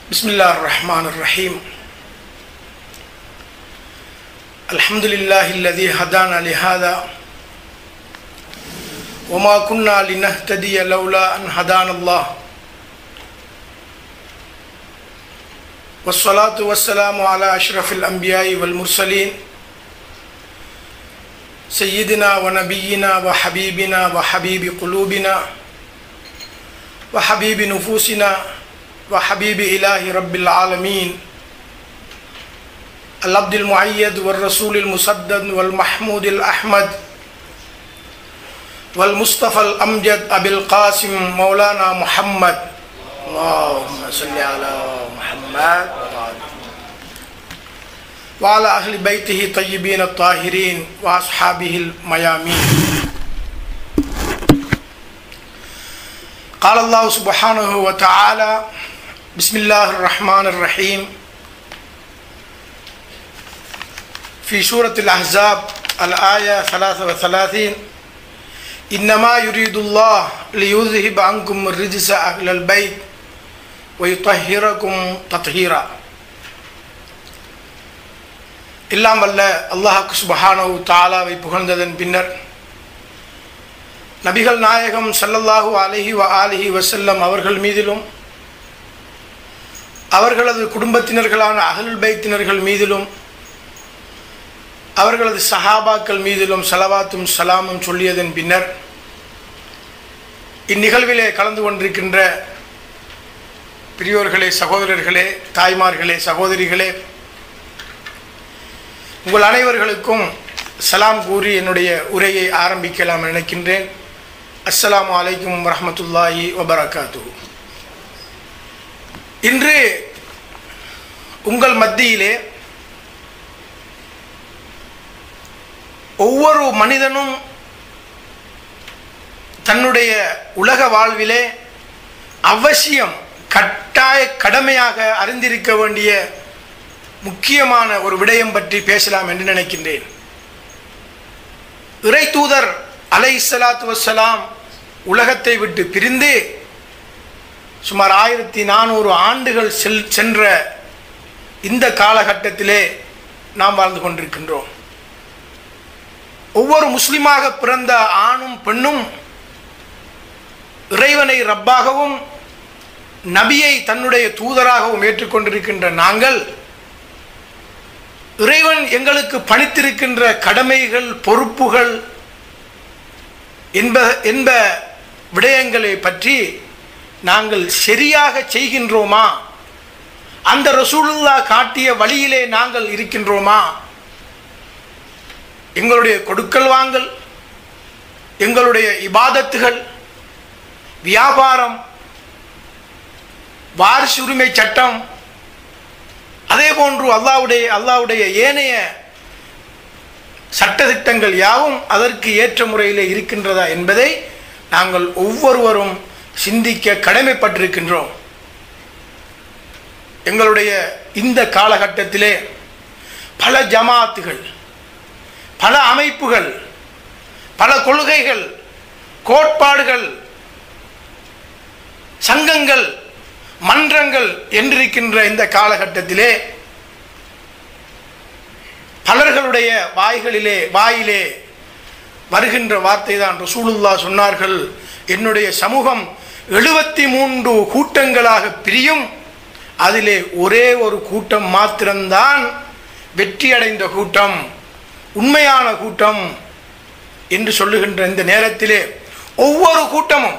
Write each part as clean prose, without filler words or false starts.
Bismillahirrahmanirrahim. Alhamdulillahilladzi hadana lihada wa ma kunna linahtadiya laula an hadanallah. Wassalatu wassalamu ala ashrafil anbiya'i wal mursalin sayyidina wa nabiyyina wa habibina wa habibi qulubina wa habibi nufusina wa habibi ilahi rabbil alamin al-abdil muayyad wal rasulil musaddad wal mahmudil ahmad wal mustafa al-amjad abil qasim maulana muhammad Allahumma salli ala muhammad wa ala ahli baitihi tayyibin at-tahirin wa ashabihi al-mayamin. Qala Allah subhanahu wa ta'ala Bismillahirrahmanirrahim fi surah al-ahzab al-ayah 33 innama yuridullah liyuzhiba ankum ar-rijsa ahlal bayt wa yutahhirakum tathira. எல்லாம் வல்ல அல்லாஹ் சுப்ஹானஹு தஆலாவை புகழ்ந்ததன் பின்னர் நபிகள் நாயகம் ஸல்லல்லாஹு அலைஹி வ ஆலிஹி வஸல்லம் அவர்கள் மீதிலும் அவர்களது குடும்பத்தினர்களான அஹ்லுல் பைத்தினர்கள் மீதிலும் அவர்களது சஹாபாக்கள் மீதிலும் ஸலவாத்தும் ஸலாமும் சொல்லியதன் பின்னர் இந்நிகழ்விலே கலந்து கொண்டிருக்கின்ற பெரியோர்களே, சகோதரர்களே, தாய்மார்களே, சகோதரிகளே, உங்கள் அனைவர்களுக்கும் சலாம் கூறி என்னுடைய உரையை ஆரம்பிக்கலாம் நினைக்கின்றேன். அஸ்ஸலாமு அலைக்கும் வரஹ்மத்துல்லாஹி வபரகாத்துஹு. இன்று உங்கள் மத்தியிலே ஒவ்வொரு மனிதனும் தன்னுடைய உலக வாழ்விலே அவசியம் கட்டாய கடமையாக அறிந்திருக்க வேண்டிய முக்கியமான ஒரு விடயம் பற்றி பேசலாம் என்று நினைக்கின்றேன். இறை தூதர் அலைஹிஸ்ஸலாத்து வஸ்ஸலாம் உலகத்தை விட்டு பிரிந்து சுமார் 1400 ஆண்டுகள் சென்ற இந்த காலகட்டத்திலே நாம் வாழ்ந்து கொண்டிருக்கின்றோம். ஒவ்வொரு முஸ்லிமாக பிறந்த ஆணும் பெண்ணும் இறைவனை ரப்பாகவும் நபியை தன்னுடைய தூதராகவும் ஏற்றுக்கொண்டிருக்கின்ற நாங்கள் இறைவன் எங்களுக்கு பணித்திருக்கின்ற கடமைகள், பொறுப்புகள் என்ப விடயங்களை பற்றி நாங்கள் சரியாக செய்கின்றோமா, அந்த ரசூலுல்லாஹ் காட்டிய வழியிலே நாங்கள் இருக்கின்றோமா, எங்களுடைய கொடுக்கல் வாங்கல், எங்களுடைய இபாதத்துகள், வியாபாரம், வாரிசு உரிமை சட்டம், அதே போன்று அல்லாஹ்வுடைய ஏனைய சட்டதிட்டங்கள் யாவும் அதற்கு ஏற்ற முறையில் இருக்கின்றதா என்பதை நாங்கள் ஒவ்வொருவரும் சிந்திக்க கடமைப்பட்டிருக்கின்றோம். எங்களுடைய இந்த காலகட்டத்திலே பல ஜமாத்துகள், பல அமைப்புகள், பல கொள்கைகள், கோட்பாடுகள், சங்கங்கள், மன்றங்கள் என்றிருக்கின்ற இந்த காலகட்டத்திலே பலர்களுடைய வாயிலே வருகின்ற வார்த்தை தான் ரசூலுல்லாஹ் சொன்னார்கள், என்னுடைய சமூகம் 73 கூட்டங்களாக பிரியும், அதிலே ஒரே ஒரு கூட்டம் மாத்திரம்தான் வெற்றி அடைந்த கூட்டம், உண்மையான கூட்டம் என்று சொல்லுகின்ற இந்த நேரத்திலே ஒவ்வொரு கூட்டமும்,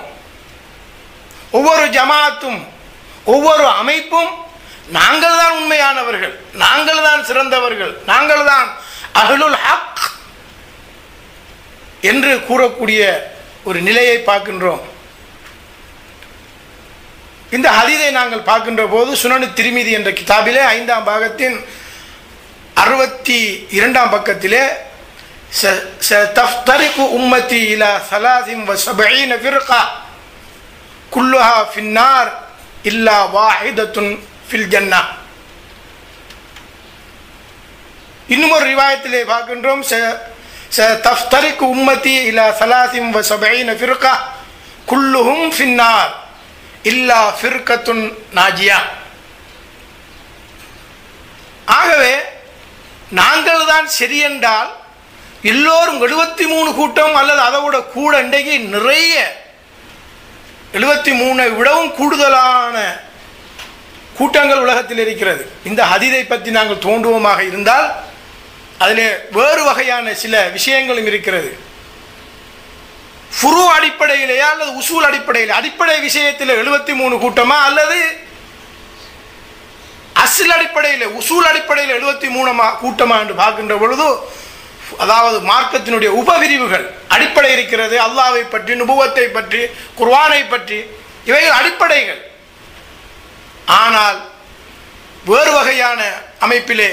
ஒவ்வொரு ஜமாத்தும், ஒவ்வொரு அமைப்பும் நாங்கள் தான் உண்மையானவர்கள், நாங்கள் தான் சிறந்தவர்கள், நாங்கள் தான் அஹ்லுல் ஹக் என்று கூறக்கூடிய ஒரு நிலையை பார்க்கின்றோம். இந்த ஹதீஸை நாங்கள் பார்க்கின்ற போது சுனனு திர்மிதி என்ற கிதாபிலே 5ஆம் பாகத்தின் 62ஆம் பக்கத்திலே சதஃப்தரிகு உம்மதி இலா 73 ஃபிர்கா குல்லுஹா ஃபின்னார் இல்லா வாஹிதத்துன் ஃபில் ஜன்னா. இன்னும் ஒரு ரிவாயத்திலே பார்க்கின்றோம், சதஃப்தரிகு உம்மதி இலா 73 ஃபிர்கா குல்லுஹும் ஃபின்னார் இல்லா ஃபிர்கத்துன் நாஜியா. ஆகவே நாங்கள் தான் சரி என்றால் எல்லோரும் 73 கூட்டம் அல்லது அதை விட கூட இன்றைக்கு நிறைய 73 விடவும் கூடுதலான கூட்டங்கள் உலகத்தில் இருக்கிறது. இந்த ஹதீஸை பற்றி நாங்கள் தோண்டுவோமாக இருந்தால் அதில் வேறு வகையான சில விஷயங்களும் இருக்கிறது. ஃபுரு அடிப்படையிலேயா அல்லது உசூல் அடிப்படையில் அடிப்படை விஷயத்தில் 73 கூட்டமா அல்லது அசில் அடிப்படையில் உசூல் அடிப்படையில் 73 கூட்டமா என்று பார்க்கின்ற பொழுது, அதாவது மார்க்கத்தினுடைய உபபிரிவுகள் அடிப்படை இருக்கிறது. அல்லாஹ்வை பற்றி, நுபுவத்தை பற்றி, குர்ஆனை பற்றி, இவைகள் அடிப்படைகள். ஆனால் வேறு வகையான அமைப்பிலே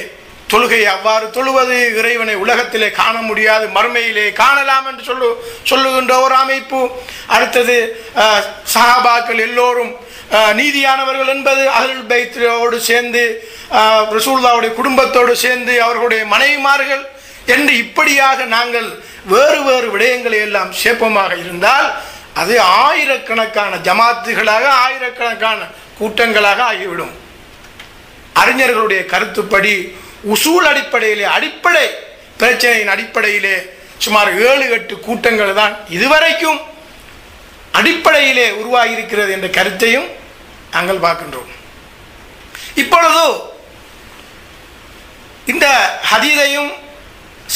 தொழுகை அவ்வாறு தொழுவது, இறைவனை உலகத்திலே காண முடியாது மறுமையிலே காணலாம் என்று சொல்லுகின்ற ஒரு அமைப்பு. அடுத்தது சஹாபாக்கள் எல்லோரும் நீதியானவர்கள் என்பது, அஹ்லுல் பைத்தோடு சேர்ந்து ரசூலுல்லாஹ்வுடைய குடும்பத்தோடு சேர்ந்து அவர்களுடைய மனைவிமார்கள் என்று இப்படியாக நாங்கள் வேறு வேறு விடயங்களை எல்லாம் சேப்பமாக இருந்தால் அது ஆயிரக்கணக்கான ஜமாத்துகளாக, ஆயிரக்கணக்கான கூட்டங்களாக ஆகிவிடும். அறிஞர்களுடைய கருத்துப்படி உசூல் அடிப்படையிலே, அடிப்படை பிரச்சனையின் அடிப்படையிலே சுமார் 7-8 கூட்டங்கள் தான் இதுவரைக்கும் அடிப்படையிலே உருவாகியிருக்கிறது என்ற கருத்தையும் நாங்கள் பார்க்கின்றோம். இப்பொழுது இந்த ஹதீஸையும்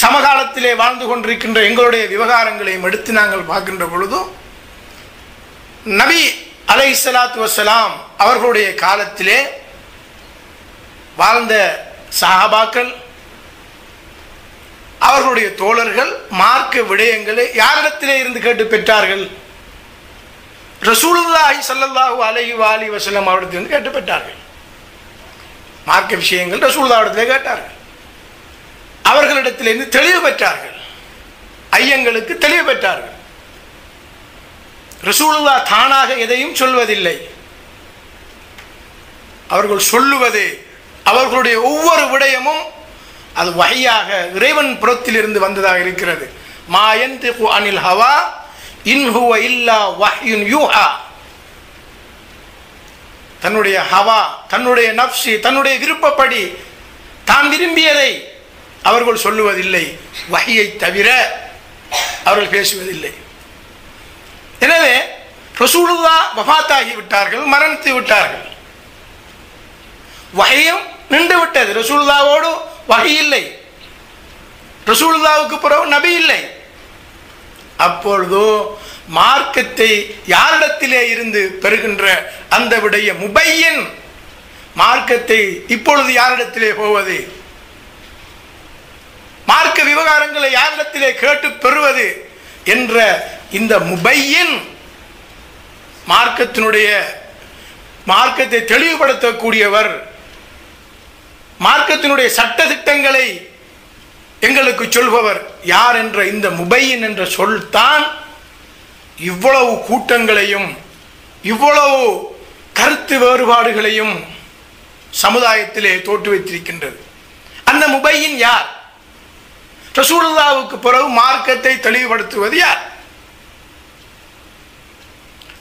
சமகாலத்திலே வாழ்ந்து கொண்டிருக்கின்ற எங்களுடைய விவகாரங்களையும் எடுத்து நாங்கள் பார்க்கின்ற பொழுது, நபி அலைஹிஸ்ஸலாத்து வஸ்ஸலாம் அவர்களுடைய காலத்திலே வாழ்ந்த சஹாபாக்கள், அவர்களுடைய தோழர்கள் மார்க்க விடயங்களை யாரிடத்திலே இருந்து கேட்டு பெற்றார்கள்? ரசூலுல்லாஹி ஸல்லல்லாஹு அலைஹி வஸல்லம் அவரிடத்திலிருந்து கேட்டு பெற்றார்கள். மார்க்க விஷயங்கள் ரசூலுல்லாஹ்விடத்திலே கேட்டார்கள். அவர்களிடத்திலிருந்து தெளிவு பெற்றார்கள், ஐயங்களுக்கு தெளிவு பெற்றார்கள். ரசூலுல்லாஹ் தானாக எதையும் சொல்வதில்லை. அவர்கள் சொல்லுவது, அவர்களுடைய ஒவ்வொரு விடயமும் அது வஹியாக இறைவன் புறத்திலிருந்து வந்ததாக இருக்கிறது. மா யன்திகு அனில் ஹவா இன் ஹுவ இல்லா வஹ்யுன் யூஹா. தன்னுடைய ஹவா, தன்னுடைய நஃப்ஸி, தன்னுடைய விருப்பப்படி தான் விரும்பியதை அவர்கள் சொல்லுவதில்லை, வஹியை தவிர அவர்கள் பேசுவதில்லை. எனவே ரசூலுல்லாஹ் வஃபாத்தாகி விட்டார்கள், மரணித்து விட்டார்கள். வஹியும் நின்று விட்டது. ரசூலுல்லாஹ்வோடு வஹி இல்லை, ரசூலுல்லாஹ்வுக்கு பிறகு நபி இல்லை. அப்பொழுது மார்க்கத்தை யாரிடத்திலே இருந்து பெறுகின்ற அந்த விடைய முபையின் மார்க்கத்தை இப்பொழுது யாரிடத்திலே போவது, மார்க்க விவகாரங்களை யாரிடத்திலே கேட்டு பெறுவது என்ற இந்த முபையின் மார்க்கத்தை தெளிவுபடுத்தக்கூடியவர், மார்க்கத்தினுடைய சட்ட திட்டங்களை எங்களுக்கு சொல்பவர் யார் என்ற இந்த முபையின் என்ற சொல் தான் இவ்வளவு கூட்டங்களையும் இவ்வளவு கருத்து வேறுபாடுகளையும் சமுதாயத்திலே தோற்றுவித்திருக்கின்றது. அந்த முபையின் யார்? ரசூலுல்லாஹ்வுக்கு பிறகு மார்க்கத்தை தெளிவுபடுத்துவது யார்?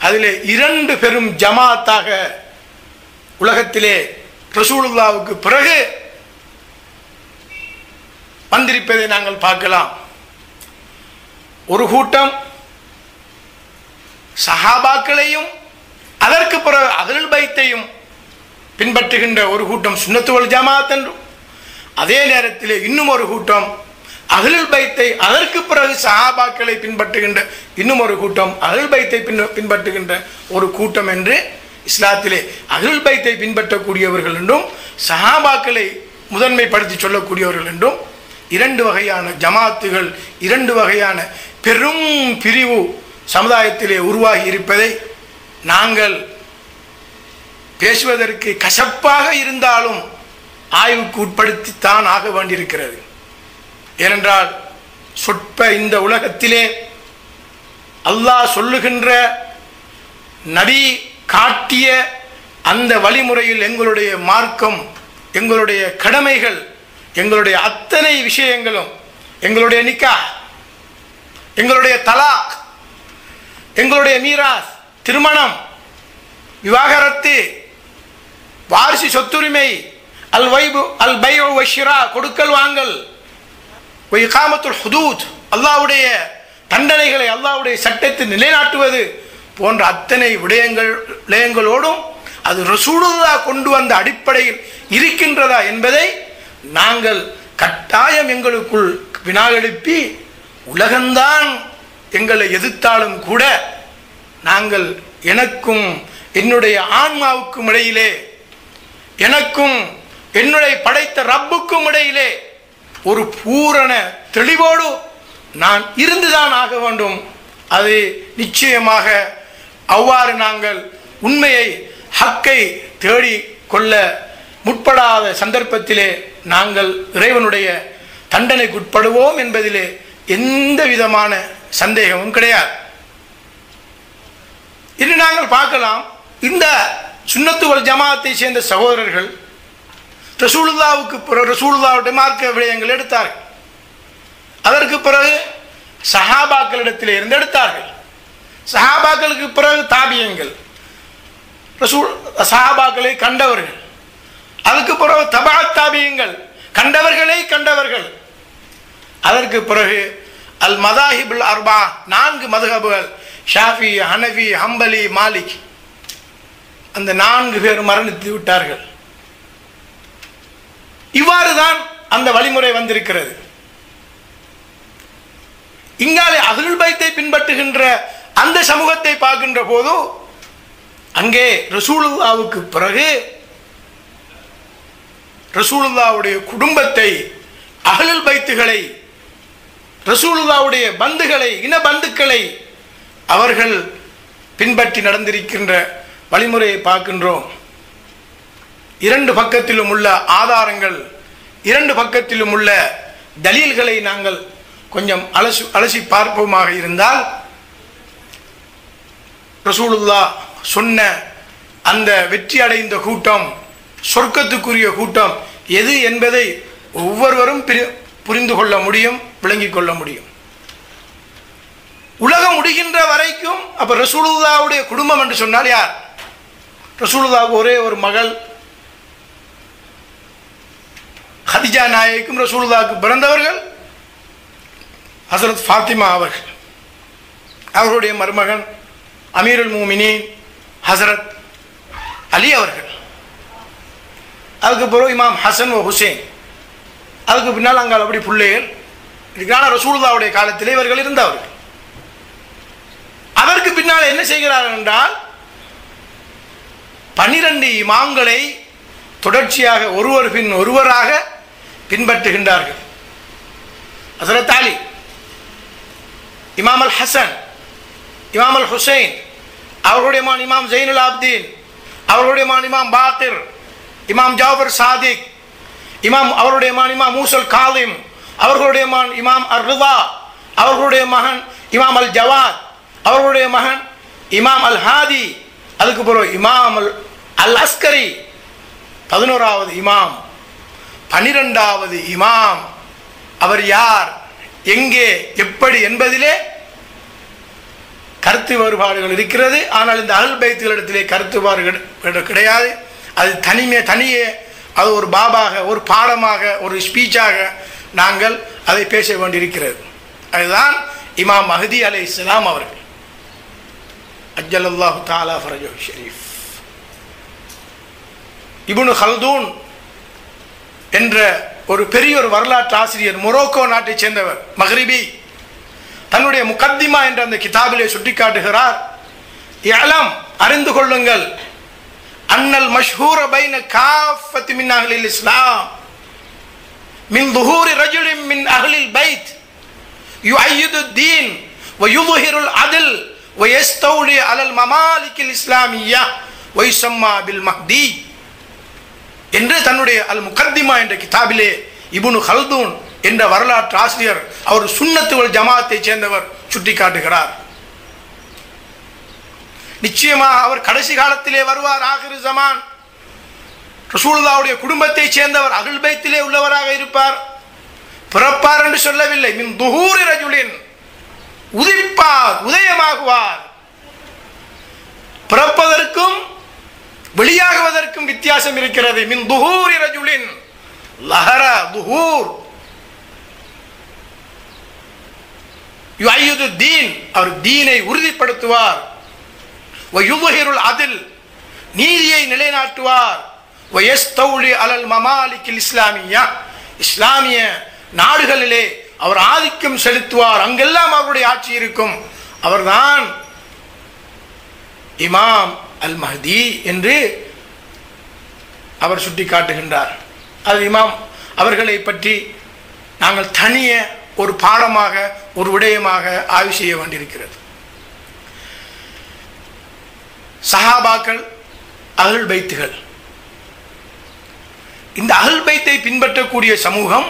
அதிலே 2 பெரும் ஜமாத்தாக உலகத்திலே ரசூலுல்லாஹ்வுக்கு பிறகு வந்திருப்பதை நாங்கள் பார்க்கலாம். ஒரு கூட்டம் சஹாபாக்களையும் அதற்கு பிறகு அஹ்லுல் பைத்தையும் பின்பற்றுகின்ற ஒரு கூட்டம் சுன்னத்து வல் ஜமாத் என்றும், அதே நேரத்தில் இன்னும் ஒரு கூட்டம் அஹ்லுல் பைத்தை அதற்கு பிறகு சஹாபாக்களை பின்பற்றுகின்ற இன்னும் ஒரு கூட்டம் அஹ்லுல் பைத்தை பின்பற்றுகின்ற ஒரு கூட்டம் என்று இஸ்லாத்திலே அஹ்லுல் பைத்தை பின்பற்றக்கூடியவர்கள் என்றும் சஹாபாக்களை முதன்மைப்படுத்தி சொல்லக்கூடியவர்கள் என்றும் 2 வகையான ஜமாத்துகள், 2 வகையான பெரும் பிரிவு சமுதாயத்திலே உருவாகி இருப்பதை நாங்கள் பேசுவதற்கு கசப்பாக இருந்தாலும் ஆய்வுக்கு உட்படுத்தித்தான் ஆக வேண்டியிருக்கிறது. ஏனென்றால் சொற்ப இந்த உலகத்திலே அல்லாஹ் சொல்லுகின்ற, நபி காட்டிய அந்த வழிமுறையில் எங்களுடைய மார்க்கம், எங்களுடைய கடமைகள், எங்களுடைய அத்தனை விஷயங்களும், எங்களுடைய நிக்காஹ், எங்களுடைய தலாக், எங்களுடைய மீராஸ், திருமணம், விவாகரத்து, வாரிசு சொத்துரிமை, அல் வைபு அல் பைஉ வஷ்ஷிரா, கொடுக்கல் வாங்கல், வ இகாமத்துல் ஹுதூத், அல்லாஹ்வுடைய தண்டனைகளை அல்லாஹ்வுடைய சட்டத்தை நிலைநாட்டுவது போன்ற அத்தனை விடயங்களோடும் அது ரசூலுல்லாஹ் கொண்டு வந்த அடிப்படையில் இருக்கின்றதா என்பதை நாங்கள் கட்டாயம் எங்களுக்குள் வினா எழுப்பி, உலகம்தான் எங்களை எதிர்த்தாலும் கூட நாங்கள் எனக்கும் என்னுடைய ஆன்மாவுக்கும் இடையிலே, எனக்கும் என்னுடைய படைத்த ரப்புக்கும் இடையிலே ஒரு பூரண தெளிவோடு நான் இருந்துதான் ஆக வேண்டும். அது நிச்சயமாக அவ்வாறு நாங்கள் உண்மையை ஹக்கை தேடி கொள்ள முற்படாத சந்தர்ப்பத்திலே நாங்கள் இறைவனுடைய தண்டனைக்கு உட்படுவோம் என்பதிலே எந்த விதமான சந்தேகமும் கிடையாது. இன்று நாங்கள் பார்க்கலாம், இந்த சுன்னத்து வல் ஜமாஅத்தை சேர்ந்த சகோதரர்கள் ரசூலுல்லாவுக்கு பிறகு ரசூலுல்லாவுடைய மார்க்க விடயங்கள் எடுத்தார்கள். அதற்கு பிறகு சஹாபாக்களிடத்தில் இருந்து எடுத்தார்கள். சஹாபாக்களுக்கு பிறகு தாபியங்கள், சஹாபாக்களை கண்டவர்கள், அதுக்கு பிறகு தபா தாபியங்கள், கண்டவர்களை கண்டவர்கள், அதற்கு பிறகு அல் மதாஹிபுல் அர்பா, 4 மதுஹபுகள், ஷாஃபி, ஹனஃபி, ஹம்பலி, மாலிக், அந்த 4 பேர் மரணித்து விட்டார்கள். இவ்வாறு தான் அந்த வழிமுறை வந்திருக்கிறது. இங்காலே அஹ்லுல் பைத்தை பின்பற்றுகின்ற அந்த சமூகத்தை பார்க்கின்ற போது அங்கே ரசூலுல்லாவுக்கு பிறகு ரசூலுல்லாவுடைய குடும்பத்தை, அஹ்லுல் பைத்துகளை, ரசூலுல்லாவுடைய பந்துகளை, இன பந்துக்களை அவர்கள் பின்பற்றி நடந்திருக்கின்ற வழிமுறையை பார்க்கின்றோம். 2 பக்கத்திலும் உள்ள ஆதாரங்கள், 2 பக்கத்திலும் உள்ள தலீல்களை நாங்கள் கொஞ்சம் அலசி பார்ப்போமாக இருந்தால், ரசூலுல்லாஹ் சொன்ன அந்த வெற்றி அடைந்த கூட்டம், சொர்க்கத்துக்குரிய கூட்டம் எது என்பதை ஒவ்வொருவரும் புரிந்து கொள்ள முடியும், விளங்கிக் கொள்ள முடியும். உலகம் முடிகின்ற வரைக்கும் அப்ப ரசூலுல்லாஹ்வுடைய குடும்பம் என்று சொன்னால் யார்? ரசூலுல்லாஹ்வுக்கு ஒரே ஒரு மகள் ஹதிஜா நாயகிக்கும் ரசூலுல்லாஹ்வுக்கு பிறந்தவர்கள் ஹஸரத் ஃபாத்திமா அவர்கள், அவர்களுடைய மருமகன் அமீருல் முஃமினீன் ஹஸரத் அலி அவர்கள், அதுக்கு பிறகு இமாம் ஹசன் ஓ ஹுசைன், அதுக்கு பின்னால் அங்கே அப்படி பிள்ளைகள் இதுக்கான ரசூலுல்லாஹ்வுடைய காலத்திலே இவர்கள் இருந்தவர்கள். அதற்கு பின்னால் என்ன செய்கிறார்கள் என்றால் 12 இமாம்களை தொடர்ச்சியாக ஒருவர் பின் ஒருவராக பின்பற்றுகின்றார்கள். ஹஸரத் அலி, இமாம் அல் ஹசன், இமாம் அல் ஹுசைன், அவர்களுடைய மகன் இமாம் ஜைனுல் ஆப்தீன், அவர்களுடைய மகன் இமாம் பாக்கிர், இமாம் ஜாஃபர் சாதிக், அவருடைய மகன் இமாம் மூசல் காலிம், அவர்களுடைய மகன் இமாம் அர் ரிதா, அவர்களுடைய மகன் இமாம் அல் ஜவாத், அவர்களுடைய மகன் இமாம் அல் ஹாதி, அதுக்கு பிறகு இமாம் அல் அஸ்கரி 11வது இமாம். 12வது இமாம் அவர் யார், எங்கே, எப்படி என்பதிலே கருத்து வேறுபாடுகள் இருக்கிறது. ஆனால் இந்த அஹ்லுல் பைத்துகளிடத்திலே கருத்து வேறுபாடு கிடையாது. அது தனியே அது ஒரு பாபாக, ஒரு பாடமாக, ஒரு ஸ்பீச்சாக நாங்கள் அதை பேச வேண்டியிருக்கிறது. அதுதான் இமாம் மஹ்தி அலைஹிஸ்ஸலாம் அவர்கள், அஜ்ஜலல்லாஹு தஆலா ஃபரஜஹு ஷரீஃப். இப்னு ஹல்தூன் என்ற ஒரு பெரிய ஒரு வரலாற்று ஆசிரியர், மொரோக்கோ நாட்டைச் சேர்ந்தவர், மக்ரிபி, தன்னுடைய முகத்திமா என்ற அந்த கிதாபிலே சுட்டிக்காட்டுகிறார், இஅலம், அறிந்து கொள்ளுங்கள், அன்னல் மஷ்ஹூர பைன காஃபத்தி மின் அஹ்லில் இஸ்லாம் மின் துஹூரி ரஜுலின் மின் அஹ்லில் பைத் யுஅய்யிது தீன் வ யுظஹிருல் அத்ல் வ யஸ்தௌலி அலல் மமாலிகில் இஸ்லாமிய்யா வ யுஸம்மா பில் மஹ்தி என்று தன்னுடைய அல் முகத்திமா என்ற கிதாபிலே இப்னு ஹல்தூன் என்ற வரலாற்று ஆசிரியர், அவர் சுன்னத்து வல் ஜமாஅத்தை சேர்ந்தவர், சுட்டிக்காட்டுகிறார். நிச்சயமாக அவர் கடைசி காலத்திலே வருவார், ஆகிரு ஜமான், ரசூலுல்லாஹ்வுடைய குடும்பத்தை சேர்ந்தவர், அஹ்லுல் பைத்திலே உள்ளவராக இருப்பார். பிறப்பார் என்று சொல்லவில்லை, மின் துஹூரி ரஜுலின், உதிப்பார், உதயமாகுவார். பிறப்பதற்கும் வெளியாகுவதற்கும் அதற்கும் வித்தியாசம் இருக்கிறது. மின் துஹூரி ரஜுலின் லஹர துஹூர் யுஅய்யிது தீன், அவர் தீனை உறுதிப்படுத்துவார். வயுதுஹிருல் அதில், நீதியை நிலைநாட்டுவார். வயஸ்தௌலி அலல் மமாலிக்கில் இஸ்லாமியா, இஸ்லாமிய நாடுகளிலே அவர் ஆதிக்கம் செலுத்துவார். அங்கெல்லாம் அவருடைய ஆட்சி இருக்கும். அவர்தான் இமாம் அல் மஹ்தி என்று அவர் சுட்டி காட்டுகின்றார். அது இமாம் அவர்களை பற்றி நாங்கள் தனிய ஒரு பாடமாக ஒரு விடயமாக ஆய்வு செய்ய வேண்டியிருக்கிறது. சஹாபாக்கள், அஹ்லுல் பைத்துகள், இந்த அஹ்லுல் பைத்தை பின்பற்றக்கூடிய சமூகம்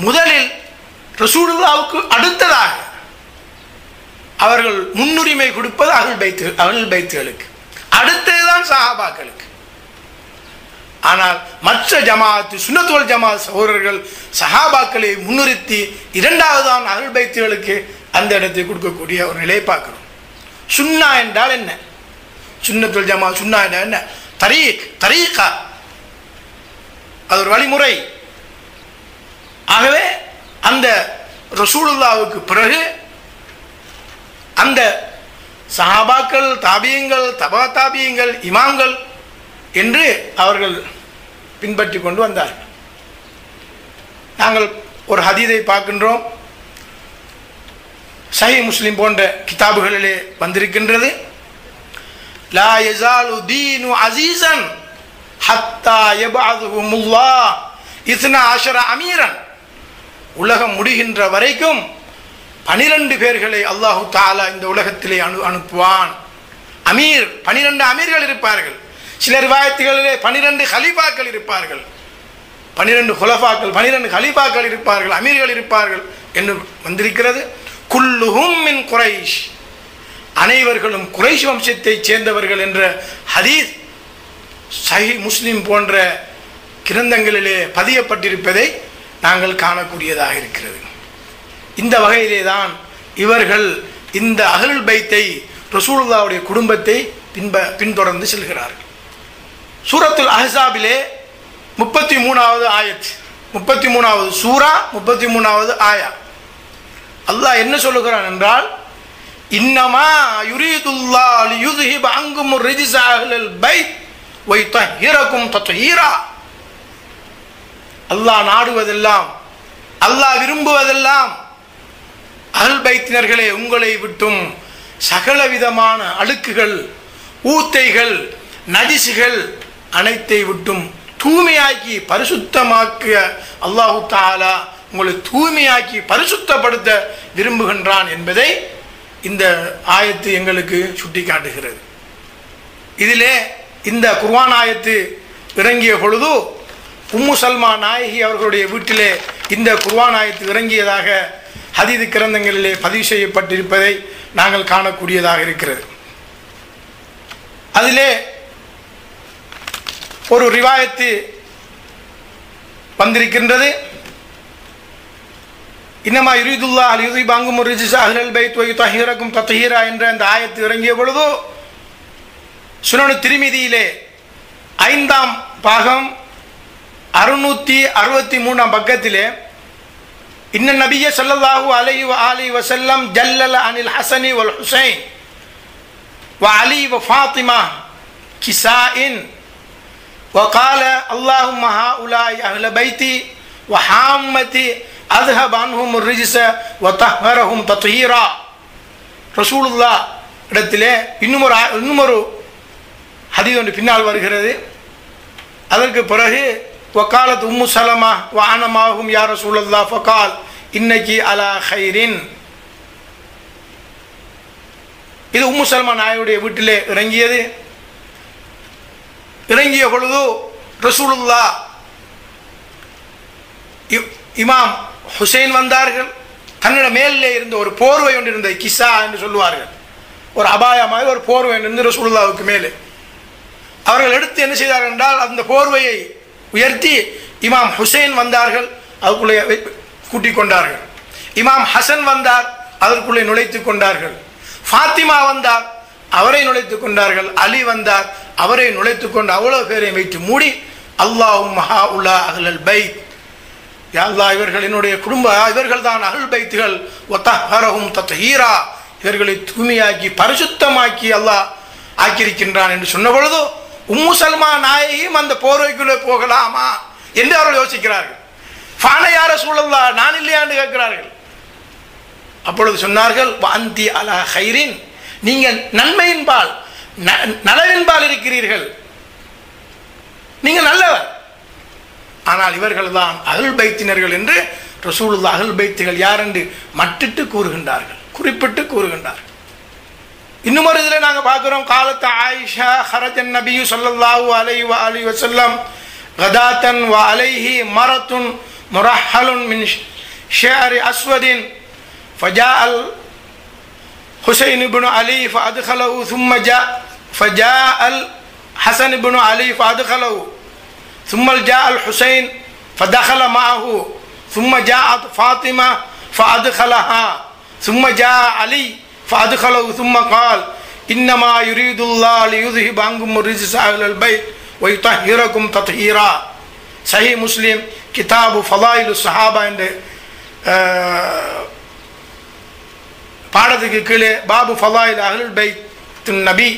முதலில் ரசூலுல்லாஹ்வுக்கு அடுத்ததாக அவர்கள் முன்னுரிமை கொடுப்பது அஹ்லுல் பைத்துகளுக்கு, அடுத்ததுதான் சஹாபாக்களுக்கு. ஆனால் மற்ற ஜமாஅத், சுன்னத் வல் ஜமாஅத் சகோதரர்கள் சஹாபாக்களை முன்னிறுத்தி இரண்டாவதுதான் அஹ்லுல் பைத்துகளுக்கு அந்த இடத்தை கொடுக்கக்கூடிய ஒரு நிலையை பார்க்கிறோம். சுன்னா என்றால் என்ன? சுன்னத் வல் ஜமாஅத் சுன்னா என்றால் என்ன? தரீகா, அது ஒரு வழிமுறை. ஆகவே அந்த ரசூலுல்லாஹ்வுக்கு பிறகு அந்த சஹாபாக்கள், தாபியங்கள், தபா தாபியங்கள், இமாம்கள் என்று அவர்கள் பின்பற்றி கொண்டு வந்தார்கள். நாங்கள் ஒரு ஹதீஸை பார்க்கின்றோம், சஹீஹ் முஸ்லிம் போன்ற கிதாபுகளிலே வந்திருக்கின்றது. லா யஸாலு தீனு அஸீஸன் ஹத்தா யபஅதுஹுமுல்லாஹ் 12 அமீரன், உலகம் முடிகின்ற வரைக்கும் 12 பேர்களை அல்லாஹு தஆலா இந்த உலகத்திலே அனுப்புவான். அமீர், 12 அமீர்கள் இருப்பார்கள். சில ரிவாயத்துகளிலே 12 ஹலீஃபாக்கள் இருப்பார்கள், 12 குலஃபாக்கள், 12 ஹலீஃபாக்கள் இருப்பார்கள், அமீர்கள் இருப்பார்கள் என்று வந்திருக்கிறது. குல்லுஹும் மின் குரைஷ், அனைவர்களும் குரைஷ் வம்சத்தைச் சேர்ந்தவர்கள் என்ற ஹதீஸ் சஹீஹ் முஸ்லிம் போன்ற கிரந்தங்களிலே பதியப்பட்டிருப்பதை நாங்கள் காணக்கூடியதாக இருக்கிறது. இந்த வகையிலே தான் இவர்கள் இந்த அஹ்லுல் பைத்தை, ரசூலுல்லாஹ்வுடைய குடும்பத்தை பின்தொடர்ந்து செல்கிறார்கள். சூரத்துல் அஹ்ஸாபிலே 33வது ஆயத், 33வது சூரா, 33வது ஆயா, அல்லாஹ் என்ன சொல்லுகிறான் என்றால், இன்னமா யுரீதுல்லாஹு லியுذஹிப அன்குமுர் ரிஜ்ஸ அஹ்லல் பைத் வ யுطஹிரகும் தத்ஹீரா. அல்லாஹ் நாடுவதெல்லாம், அல்லாஹ் விரும்புவதெல்லாம், அஹ்லுல் பைத்தினர்களே உங்களை விட்டும் சகலவிதமான அழுக்குகள், ஊத்தைகள், நஜிசுகள் அனைத்தை விட்டும் தூய்மையாக்கி பரிசுத்தமாக்கிய அல்லாஹு தஆலா உங்களை தூய்மையாக்கி பரிசுத்தப்படுத்த விரும்புகின்றான் என்பதை இந்த ஆயத்து எங்களுக்கு சுட்டி காட்டுகிறது. இதிலே இந்த குர்ஆன் ஆயத்து இறங்கிய பொழுது உம்மு சல்மா நாயகி அவர்களுடைய வீட்டிலே இந்த குர்ஆன் ஆயத்து இறங்கியதாக ஹதீஸ் கிரந்தங்களிலே பதிவு செய்யப்பட்டிருப்பதை நாங்கள் காணக்கூடியதாக இருக்கிறது. அதிலே ஒரு ரிவாயத்து வந்திருக்கின்றது. இன்னமா யுரீதுல்லாஹ் லியுذஹிப அன்குமுர் ரிஜ்ஸ அஹ்லல் பைத் வ யுطஹிரகும் தத்ஹீரா என்ற அந்த ஆயத்து இறங்கிய பொழுது சுனன் திர்மிதியிலே 5ஆம் பாகம் 663ஆம் பக்கத்திலே இன்ன நபிய ஸல்லல்லாஹு அலைஹி வ ஆலிஹி வஸல்லம் ஜல்லல அனில் ஹஸனி வல் ஹுசைன் வ அலி வ ஃபாத்திமா கிசாஇன் وقال اللهم هؤلاء أهل بيتي وحامتي أذهب عنهم الرجس وطهرهم تطهيرا. ரசூலுல்லாஹ் இடத்திலே இன்னுமொரு ஹதீஸ் ஒன்று பின்னால் வருகிறது. அதற்கு பிறகு وقالت أم سلمة وأنا معهم يا رسول الله فقال إنك على خير. இது உம்மு சல்மா நாயுடைய வீட்டிலே இறங்கியது. இறங்கிய பொழுது ரசூலுல்லாஹ் இமாம் ஹுசைன் வந்தார்கள். தன்னோட மேலே இருந்த ஒரு போர்வை ஒன்று இருந்த கிசா என்று சொல்லுவார்கள், ஒரு அபாயமாக ஒரு போர்வை இருந்து ரசூலுல்லாஹ்வுக்கு மேலே அவர்கள் எடுத்து என்ன செய்தார்கள் என்றால் அந்த போர்வையை உயர்த்தி இமாம் ஹுசைன் வந்தார்கள், அதுக்குள்ளே கூட்டிக் கொண்டார்கள். இமாம் ஹசன் வந்தார், அதற்குள்ளே நுழைத்து கொண்டார்கள். ஃபாத்திமா வந்தார், அவரை நுழைத்துக் கொண்டார்கள். அலி வந்தார், அவரை நுழைத்துக் கொண்டு அவ்வளவு பேரையும் வைத்து மூடி அல்லாஹும்ம ஹாஉலா அஹ்லல் பைத், யா அல்லாஹ் இவர்கள் என்னுடைய குடும்ப, இவர்கள் தான் அஹ்லுல் பைத்துகள், வதஹ்ஹரஹும் தத்ஹீரா, இவர்களை தூய்மையாக்கி பரிசுத்தமாக்கி அல்லாஹ் ஆக்கியிருக்கின்றான் என்று சொன்ன பொழுது உம்மு சல்மா நாயகியும் அந்த போர்வைக்குள்ளே போகலாமா என்று அவர்கள் யோசிக்கிறார்கள். ஃபான யா ரசூலல்லாஹ், நான் இல்லையா என்று கேட்கிறார்கள். அப்பொழுது சொன்னார்கள், அந்தி அலா ஹைரின், நீங்கள் நன்மையின்பால் நலவின்பால் இருக்கிறீர்கள், நீங்கள் நல்லவர். ஆனால் இவர்கள் தான் அஹ்லுல் பைத்தினர்கள் என்று ரசூலுல்லாஹ் அஹ்லுல் பைத்துகள் யார் என்று மட்டிட்டு கூறுகின்றார்கள், குறிப்பிட்டு கூறுகின்றார்கள். இன்னும் ஒரு இதில் நாங்கள் பார்க்கிறோம், காலத்த ஆயிஷா ஹரஜன் நபியு ஸல்லல்லாஹு அலைஹி வஸல்லம் கதாத்தன் வ அலைஹி மரத்துன் முரஹலுன் மின் ஷஅரி அஸ்வதின் فجاء الحسين بن علي فأدخله ثم فجاء الحسن بن علي فأدخله ثم جاء الحسين فدخل معه ثم جاءت فاطمة فأدخلها ثم جاء علي فأدخله ثم قال إنما يريد الله ليذهب عنكم الرجس أهل البيت ويطهركم تطهيرا. صحيح مسلم كتاب فضائل الصحابة عند பாடத்துக்கு கீழே பாபு ஃபலாயில் அஹ்லுல் பைத் நபி,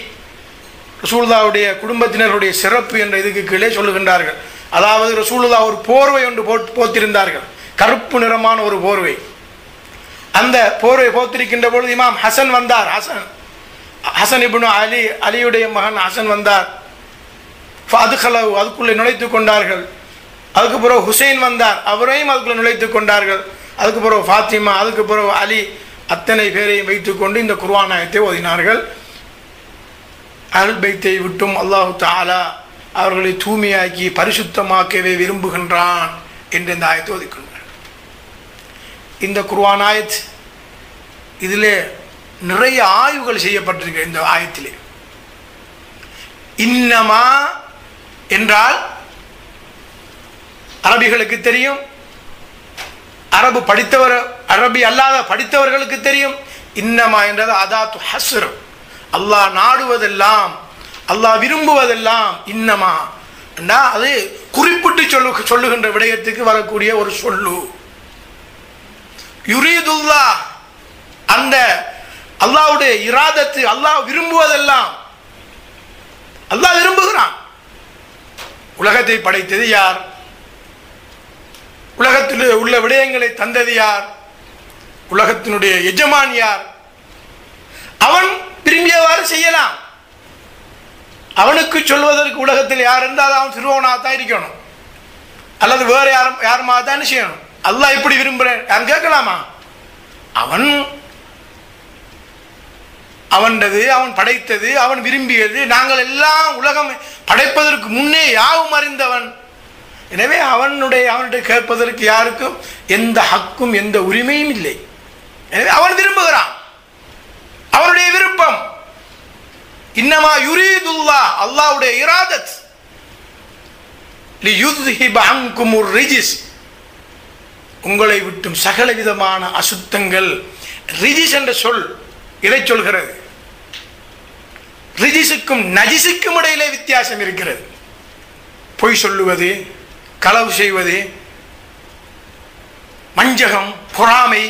ரசூலுல்லாஹ்வுடைய குடும்பத்தினருடைய சிறப்பு என்ற இதுக்கு கீழே சொல்லுகின்றார்கள். அதாவது ரசூலுல்லாஹ் ஒரு போர்வை ஒன்று போத்திருந்தார்கள், கருப்பு நிறமான ஒரு போர்வை. அந்த போர்வை போத்திருக்கின்ற பொழுது இமாம் ஹசன் வந்தார். ஹசன் இப்னு அலி, அலியுடைய மகன் ஹசன் வந்தார். ஃபஅத்கலஹு, அதுக்குள்ளே நுழைத்துக் கொண்டார்கள். அதுக்கு பிறகு ஹுசைன் வந்தார், அவரையும் அதுக்குள்ளே நுழைத்துக் கொண்டார்கள். அதுக்கு பிறகு ஃபாத்திமா, அதுக்கு பிறகு அலி, அத்தனை பேரையும் வைத்துக்கொண்டு இந்த குர்ஆன் ஆயத்தை ஓதினார்கள். அஹ்லுல் பைத்தை விட்டும் அல்லாஹு தஆலா அவர்களை தூய்மையாக்கி பரிசுத்தமாக்கவே விரும்புகின்றான் என்று இந்த ஆயத்தை ஓதிக்கொண்டார். இந்த குர்ஆன் ஆயத், இதிலே நிறைய ஆய்வுகள் செய்யப்பட்டிருக்க. இந்த ஆயத்திலே இன்னமா என்றால் அரபிகளுக்கு தெரியும், அரபு படித்தவர், அரபி அல்லாத படித்தவர்களுக்கு தெரியும். இன்னமா என்றது அதாத்து ஹஸ்ர், அல்லாஹ் நாடுவதெல்லாம், அல்லாஹ் விரும்புவதெல்லாம் இன்னமா என்றா அது குறிப்பிட்டு சொல்லுகின்ற விடயத்துக்கு வரக்கூடிய ஒரு சொல்லு. யுரீதுல்லாஹ், அந்த அல்லாஹ்வுடைய இராதத்து, அல்லாஹ் விரும்புவதெல்லாம், அல்லாஹ் விரும்புகிறான். உலகத்தை படைத்தது யார்? உலகத்தில் உள்ள விடயங்களை தந்தது யார்? உலகத்தினுடைய எஜமான் யார்? அவன் விரும்பியவாறு செய்யலாம். அவனுக்கு சொல்வதற்கு உலகத்தில் யார் இருந்தால் அவன் சிறுவனாகத்தான் இருக்கணும், அல்லது வேற யாருமா தான் செய்யணும். அல்லாஹ் இப்படி விரும்புறேன் யாரும் கேட்கலாமா? அவன்றது, அவன் படைத்தது, அவன் விரும்பியது. நாங்கள் எல்லாம் உலகம் படைப்பதற்கு முன்னே யாவும் அறிந்தவன். எனவே அவனுடைய கேட்பதற்கு யாருக்கும் எந்த ஹக்கும் எந்த உரிமையும் இல்லை. எனவே அவன் விரும்புகிறான், அவனுடைய விருப்பம். இன்னமா யுரீதுல்லாஹ், அல்லாஹ்வுடைய இராதத், லியுத்ஹிப அன்குமுர் ரிஜிஸ், உங்களை விட்டும் சகல விதமான அசுத்தங்கள். ரிஜிஸ் என்ற சொல் இதை சொல்கிறது. ரிஜிஸுக்கும் நஜிஸுக்கும் இடையிலே வித்தியாசம் இருக்கிறது. பொய் சொல்லுவது, களவு செய்வது, வஞ்சகம், பொறாமை,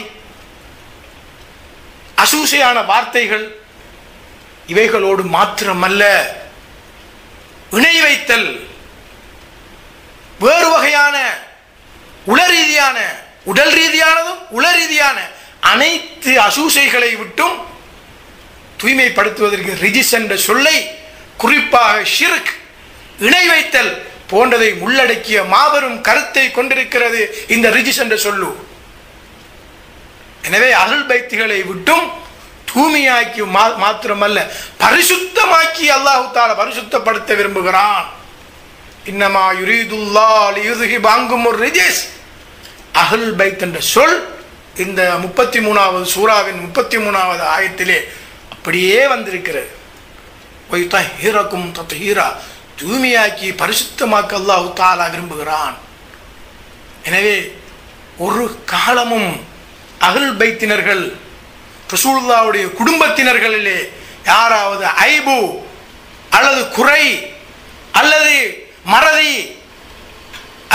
அசூசையான வார்த்தைகள், இவைகளோடு மாத்திரமல்ல இணை வைத்தல், வேறு வகையான உளரீதியான, உடல் ரீதியானதும் உள ரீதியான அனைத்து அசூசைகளை விட்டும் தூய்மைப்படுத்துவதற்கு ரிஜிஸ் என்ற சொல்லை, குறிப்பாக ஷிர்க், இணை வைத்தல் போன்றதை உள்ளடக்கிய மாபெரும் கருத்தை கொண்டிருக்கிறது இந்த ரிஜிஸ் என்ற சொல்லு. எனவே அஹ்லுல் பைத்துகளை விட்டும் தூய்மையாக்கி மாத்திரமல்ல பரிசுத்தமாக்கி அல்லாஹ் தஆலா பரிசுத்தப்படுத்த விரும்புகிறான். இன்னமா யுரீதுல்லாஹ் லியுத்ஹிப அன்குமுர் ரிஜிஸ். அஹ்லுல் பைத் என்ற சொல் இந்த 33வது சூராவின் 33வது ஆயத்திலே அப்படியே வந்திருக்கிறது. வயுதஹிரக்கும் தத்ஹீரா, தூய்மையாக்கி பரிசுத்தமாக்க அல்லாஹ் தஆலா விரும்புகிறான். எனவே ஒரு காலமும் அஹ்லுல் பைத்தினர்கள் ரசூலுல்லாஹ்வுடைய குடும்பத்தினர்களிலே யாராவது ஐபு அல்லது குறை அல்லது மறதி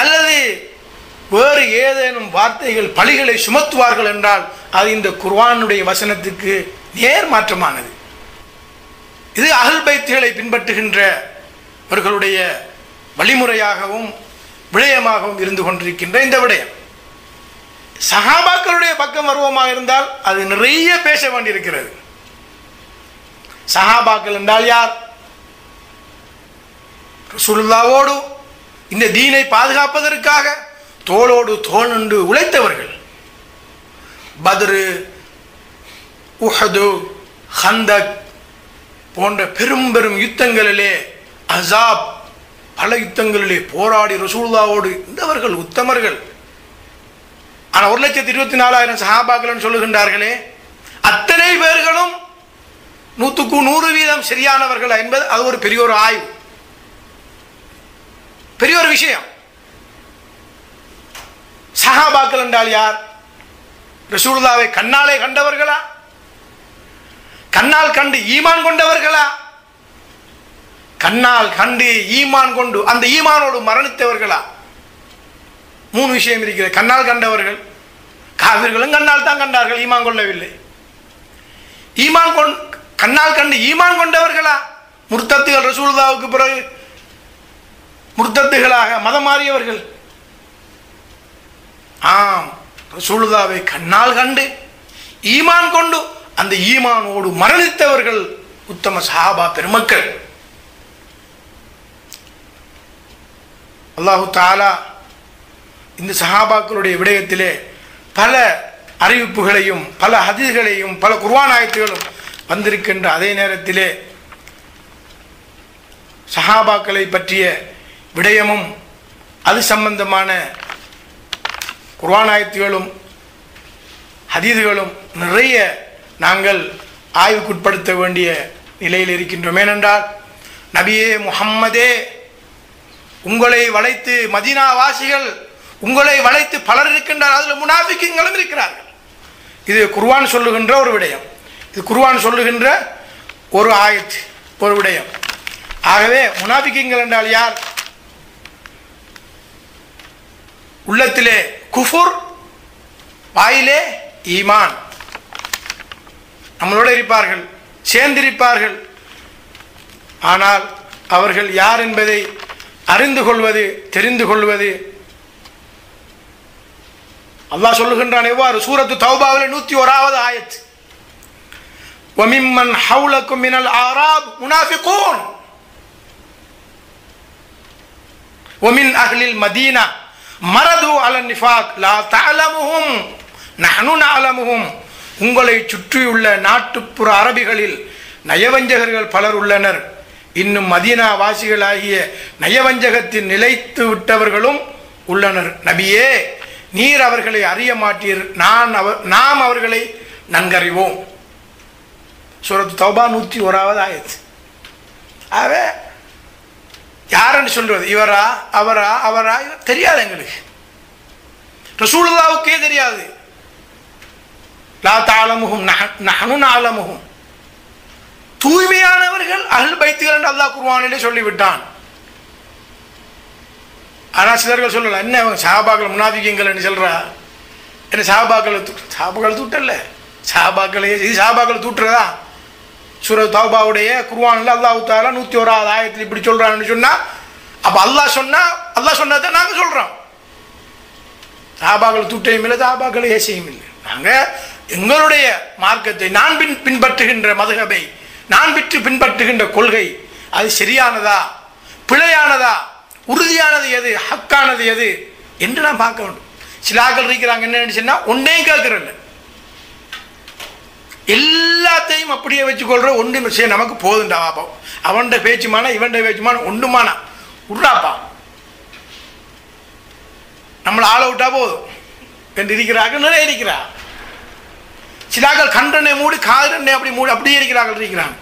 அல்லது வேறு ஏதேனும் வார்த்தைகள் பழிகளை சுமத்துவார்கள் என்றால் அது இந்த குர்ஆனுடைய வசனத்துக்கு நேர் மாற்றமானது. இது அஹ்லுல் பைத்துகளை பின்பற்றுகின்றவர்களுடைய வழிமுறையாகவும் விடயமாகவும் இருந்து கொண்டிருக்கின்ற இந்த விடயம். சஹாபாக்களுடைய பக்கம் வருவமாக இருந்தால் அது நிறைய பேச வேண்டியிருக்கிறது. சஹாபாக்கள் என்றால் யார்? ரசூலுல்லாஹ்வோடு இந்த தீனை பாதுகாப்பதற்காக தோளோடு தோள் நின்று உழைத்தவர்கள். பத்ரு, உஹது, ஹந்தக் போன்ற பெரும் பெரும் யுத்தங்களிலே, அஸாப் பல யுத்தங்களிலே போராடி ரசூலுல்லாஹ்வோடு இருந்தவர்கள் உத்தமர்கள். ஆனால் 1,24,000 சஹாபாக்கள் சொல்லுகின்றார்களே, அத்தனை பேர்களும் 100% சரியானவர்கள் என்பது அது ஒரு பெரிய ஒரு ஆய்வு, பெரிய ஒரு விஷயம். சஹாபாக்கள் என்றால் யார்? ரசூலுல்லாஹ்வை கண்ணாலே கண்டவர்களா? கண்ணால் கண்டு ஈமான் கொண்டவர்களா? கண்ணால் கண்டு ஈமான் கொண்டு அந்த ஈமானோடு மரணித்தவர்களா? 3 விஷயம் இருக்கிறது. கண்ணால் கண்டவர்கள், காவிர்களும் கண்ணால் தான் கண்டார்கள், ஈமான் கொள்ளவில்லை. கண்ணால் கண்டு ஈமான் கொண்டவர்களா? முர்த்தத்துகள், ரசூலுல்லாஹ்வுக்கு பிறகு முர்த்தத்துகளாக மதம் மாறியவர்கள். ஆம், ரசூலுல்லாஹ்வை கண்ணால் கண்டு ஈமான் கொண்டு அந்த ஈமானோடு மரணித்தவர்கள் உத்தம சஹாபா பெருமக்கள். அல்லாஹு தஆலா இந்த சஹாபாக்களுடைய விடயத்திலே பல அறிவிப்புகளையும் பல ஹதீஸ்களையும் பல குர்ஆன் ஆயத்துகளும் வந்திருக்கின்ற அதே நேரத்திலே சஹாபாக்களை பற்றிய விடயமும் அது சம்பந்தமான குர்ஆன் ஆயத்துகளும் ஹதீஸ்களும் நிறைய நாங்கள் ஆய்வுக்குட்படுத்த வேண்டிய நிலையில் இருக்கின்றோம். ஏனென்றால் நபியே முஹம்மதே, உங்களை வளைத்து மதீனா வாசிகள் உங்களை வளைத்து பலர் இருக்கின்றார், அதில் முனாஃபிக்குகளும் இருக்கிறார்கள். இது குர்ஆன் சொல்லுகின்ற ஒரு விடயம், இது குர்ஆன் சொல்லுகின்ற ஒரு ஆயத், ஒரு விடயம். ஆகவே முனாஃபிக்குகள் என்றால் யார்? உள்ளத்திலே குஃபுர், வாயிலே ஈமான், நம்மளோடு இருப்பார்கள், சேர்ந்திருப்பார்கள். ஆனால் அவர்கள் யார் என்பதை அறிந்து கொள்வது, தெரிந்து கொள்வது அல்லாஹ் சொல்லுகின்றான். எவ்வாறு? சூரத்து தௌபாவிலே 101வது ஆயத், وَمِمَّنْ حَوْلَكُمْ مِنَ الْأَعْرَابِ مُنَافِقُونَ وَمِنْ أَهْلِ الْمَدِينَةِ مَرَدُوا عَلَى النِّفَاقِ لَا تَعْلَمُهُمْ نَحْنُ نَعْلَمُهُمْ. உங்களை சுற்றியுள்ள நாட்டுப்புற அரபிகளில் நயவஞ்சகர்கள் பலர் உள்ளனர், இன்னும் மதீனா வாசிகளாகிய நயவஞ்சகத்தில் நிலைத்து விட்டவர்களும் உள்ளனர். நபியே, நீர் அவர்களை அறிய மாட்டீர், நாம் அவர்களை நன்கறிவோம். சூரத்து தௌபா 101வது ஆயத். ஆகவே யாருன்னு சொல்றது? இவரா அவரா அவரா தெரியாது, எங்களுக்கு ரசூலுல்லாஹ்வுக்கே தெரியாது. லா தஅலமுஹும் நஹ்னு நஅலமுஹும். தூய்மையானவர்கள் அஹ்லுல் பைத்துகள் என்று அல்லாஹ் குர்ஆனிலே சொல்லிவிட்டான். ஆனால் சிலர்கள் சொல்லல, என்ன சஹாபாக்கள் முனாஃபிக்குகள் என்று சொல்றா? என்ன சஹாபாக்கள் தூட்டல்ல, சஹாபாக்களே இது சஹாபாக்கள் தூட்டுறதா? சூரத் தௌபாவுடைய குர்ஆனில் அல்லாஹ் தஆலா 101வது ஆயத்தில் இப்படி சொல்றான்னு சொன்னா, அப்ப அல்லாஹ் சொன்னதை நாங்க சொல்றோம். சஹாபாக்கள் தூட்டையும் இல்லை, சஹாபாக்களை ஏசையும் இல்லை. நாங்க எங்களுடைய மார்க்கத்தை, நான் பின்பற்றுகின்ற மதுஹபை, நான் பின்பற்றுகின்ற கொள்கை அது சரியானதா பிழையானதா, உறுதியானது எது, ஹக்கானது எது என்று நான் பார்க்க வேண்டும். சில ஆக்கள் இருக்கிறாங்க, என்னன்னு சொன்னா ஒன்றையும் கேட்கறல்ல, எல்லாத்தையும் அப்படியே வச்சுக்கொள்ற. ஒன்று விஷயம் நமக்கு போதுண்டா, அவன் பேச்சுமான இவன் பேச்சுமான ஒன்றுமானா உட்றாப்பா, நம்மளை ஆள விட்டா போதும் என்று இருக்கிறார்கள், நிறைய இருக்கிறார். சிலாக்கள் கண்டனை மூடி காதனை அப்படி மூடி அப்படியே இருக்கிறாங்க.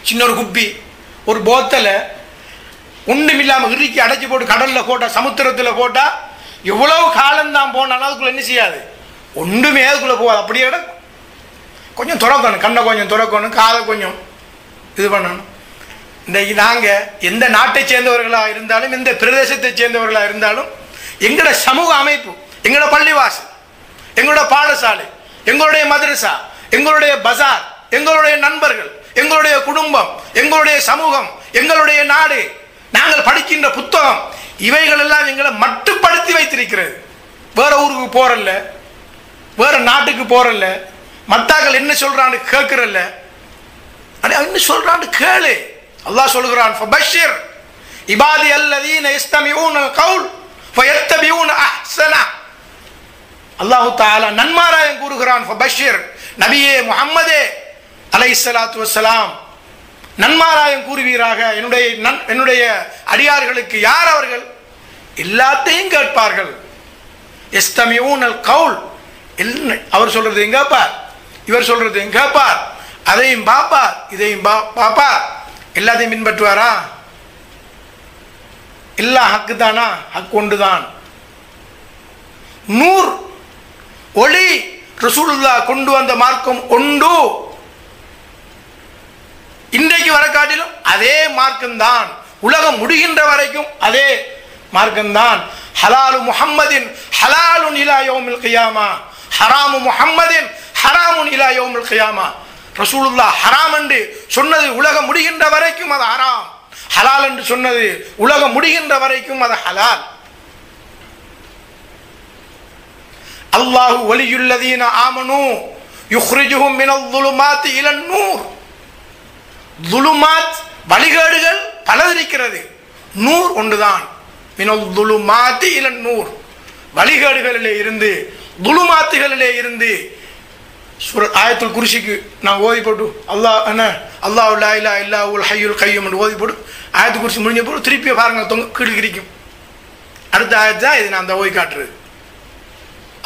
சின்ன ஒரு குப்பி, ஒரு போத்தலை ஒன்றும் இல்லாமல் இறுக்கி அடைச்சி போட்டு கடலில் போட்டால், சமுத்திரத்தில் போட்டால் எவ்வளவு காலம்தான் போனாலும் அதுக்குள்ள என்ன செய்யாது, ஒன்றுமே அதுக்குள்ளே போகாது, அப்படியே கிடக்கும். கொஞ்சம் துறக்கணும், கண்ணை கொஞ்சம் துறக்கணும், காதை கொஞ்சம் இது பண்ணணும். இன்றைக்கு நாங்கள் எந்த நாட்டை சேர்ந்தவர்களாக இருந்தாலும், எந்த பிரதேசத்தை சேர்ந்தவர்களாக இருந்தாலும், எங்களோட சமூக அமைப்பு, எங்களோட பள்ளிவாசல், எங்களோட பாடசாலை, எங்களுடைய மதரசா, எங்களுடைய பஜார், எங்களுடைய நண்பர்கள், எங்களுடைய குடும்பம், எங்களுடைய சமூகம், எங்களுடைய நாடு, நாங்கள் படிக்கின்ற புத்தகம், இவைகள் எல்லாம் எங்களை மட்டுப்படுத்தி வைத்திருக்கிறது. வேற ஊருக்கு போறல்ல, வேற நாட்டுக்கு போறல்ல, மத்தாக்கள் என்ன சொல்றான்னு கேட்கிறல்ல, என்ன சொல்றான்னு கேளு. அல்லாஹ் சொல்கிறான், ஃபபஷிர் இபாதி அல்லதீன யஸ்தமிஊனல் கவுல் ஃபயத்தபிஊன அஹ்ஸனா. அல்லாஹ் தஆலா நன்மாராயம் கூறுகிறான், ஃபபஷிர் நபியே முஹம்மதே அலைஹிஸ்ஸலாத்து வஸ்ஸலாம், நன்மாராயம் கூறுவீராக என்னுடைய அடியார்களுக்கு. யார் அவர்கள்? எல்லாத்தையும் கேட்பார்கள். யஸ்தமிஊனல் கவுல், அவர் சொல்றது எங்க பார், இவர் சொல்றது எங்க பார், அதையும் பாப்பார், இதையும் பாப்பார், எல்லாத்தையும் பின்பற்றுவாரா? எல்லாம் ஹக்கு தானா? ஹக்கு ஒன்றுதான். நூர் ஒளி ரசூலுல்லாஹ் கொண்டு வந்த மார்க்கம் ஒன்று. இன்றைக்கு வர காட்டிலும் அதே மார்க்கம்தான், உலகம் முடிகின்ற வரைக்கும் அதே மார்க்கம்தான். ஹலாலு முஹம்மதின் ஹலாலுன் இலா யௌமில் கியாமா, ஹராமு முஹம்மதின் ஹராமுன் இலா யௌமில் கியாமா. ரசூலுல்லாஹ் ஹராம் என்று சொன்னது உலகம் முடிகின்ற வரைக்கும் அது ஹராம், ஹலால் என்று சொன்னது உலகம் முடிகின்ற வரைக்கும் அது ஹலால். அல்லாஹு வலியுல்லதீன ஆமனு யுக்ரிஜுஹும் மினல் ظுலுமாத்தி இலன் நூர். ظுலுமாத் வழிகேடுகள் பலது இருக்கிறது, நூர் ஒன்றுதான். மினல் ظுலுமாத்தி இலன் நூர், வழிகேடுகளிலே இருந்து, ظுலுமாத்துகளிலே இருந்து. ஆயத்துல் குர்சிக்கு நான் ஓதி போட்டு அல்லாஹ் லா இலாஹ இல்லா ஹுவல் ஹய்யுல் கய்யூம் என்று ஓதி போட்டு ஆயத்து குர்சி முடிஞ்ச போது திருப்பி பாருங்க கீழ் கிரிக்கும். அடுத்த ஆயத்து தான் இது நான் அந்த ஓதி காட்டுறது.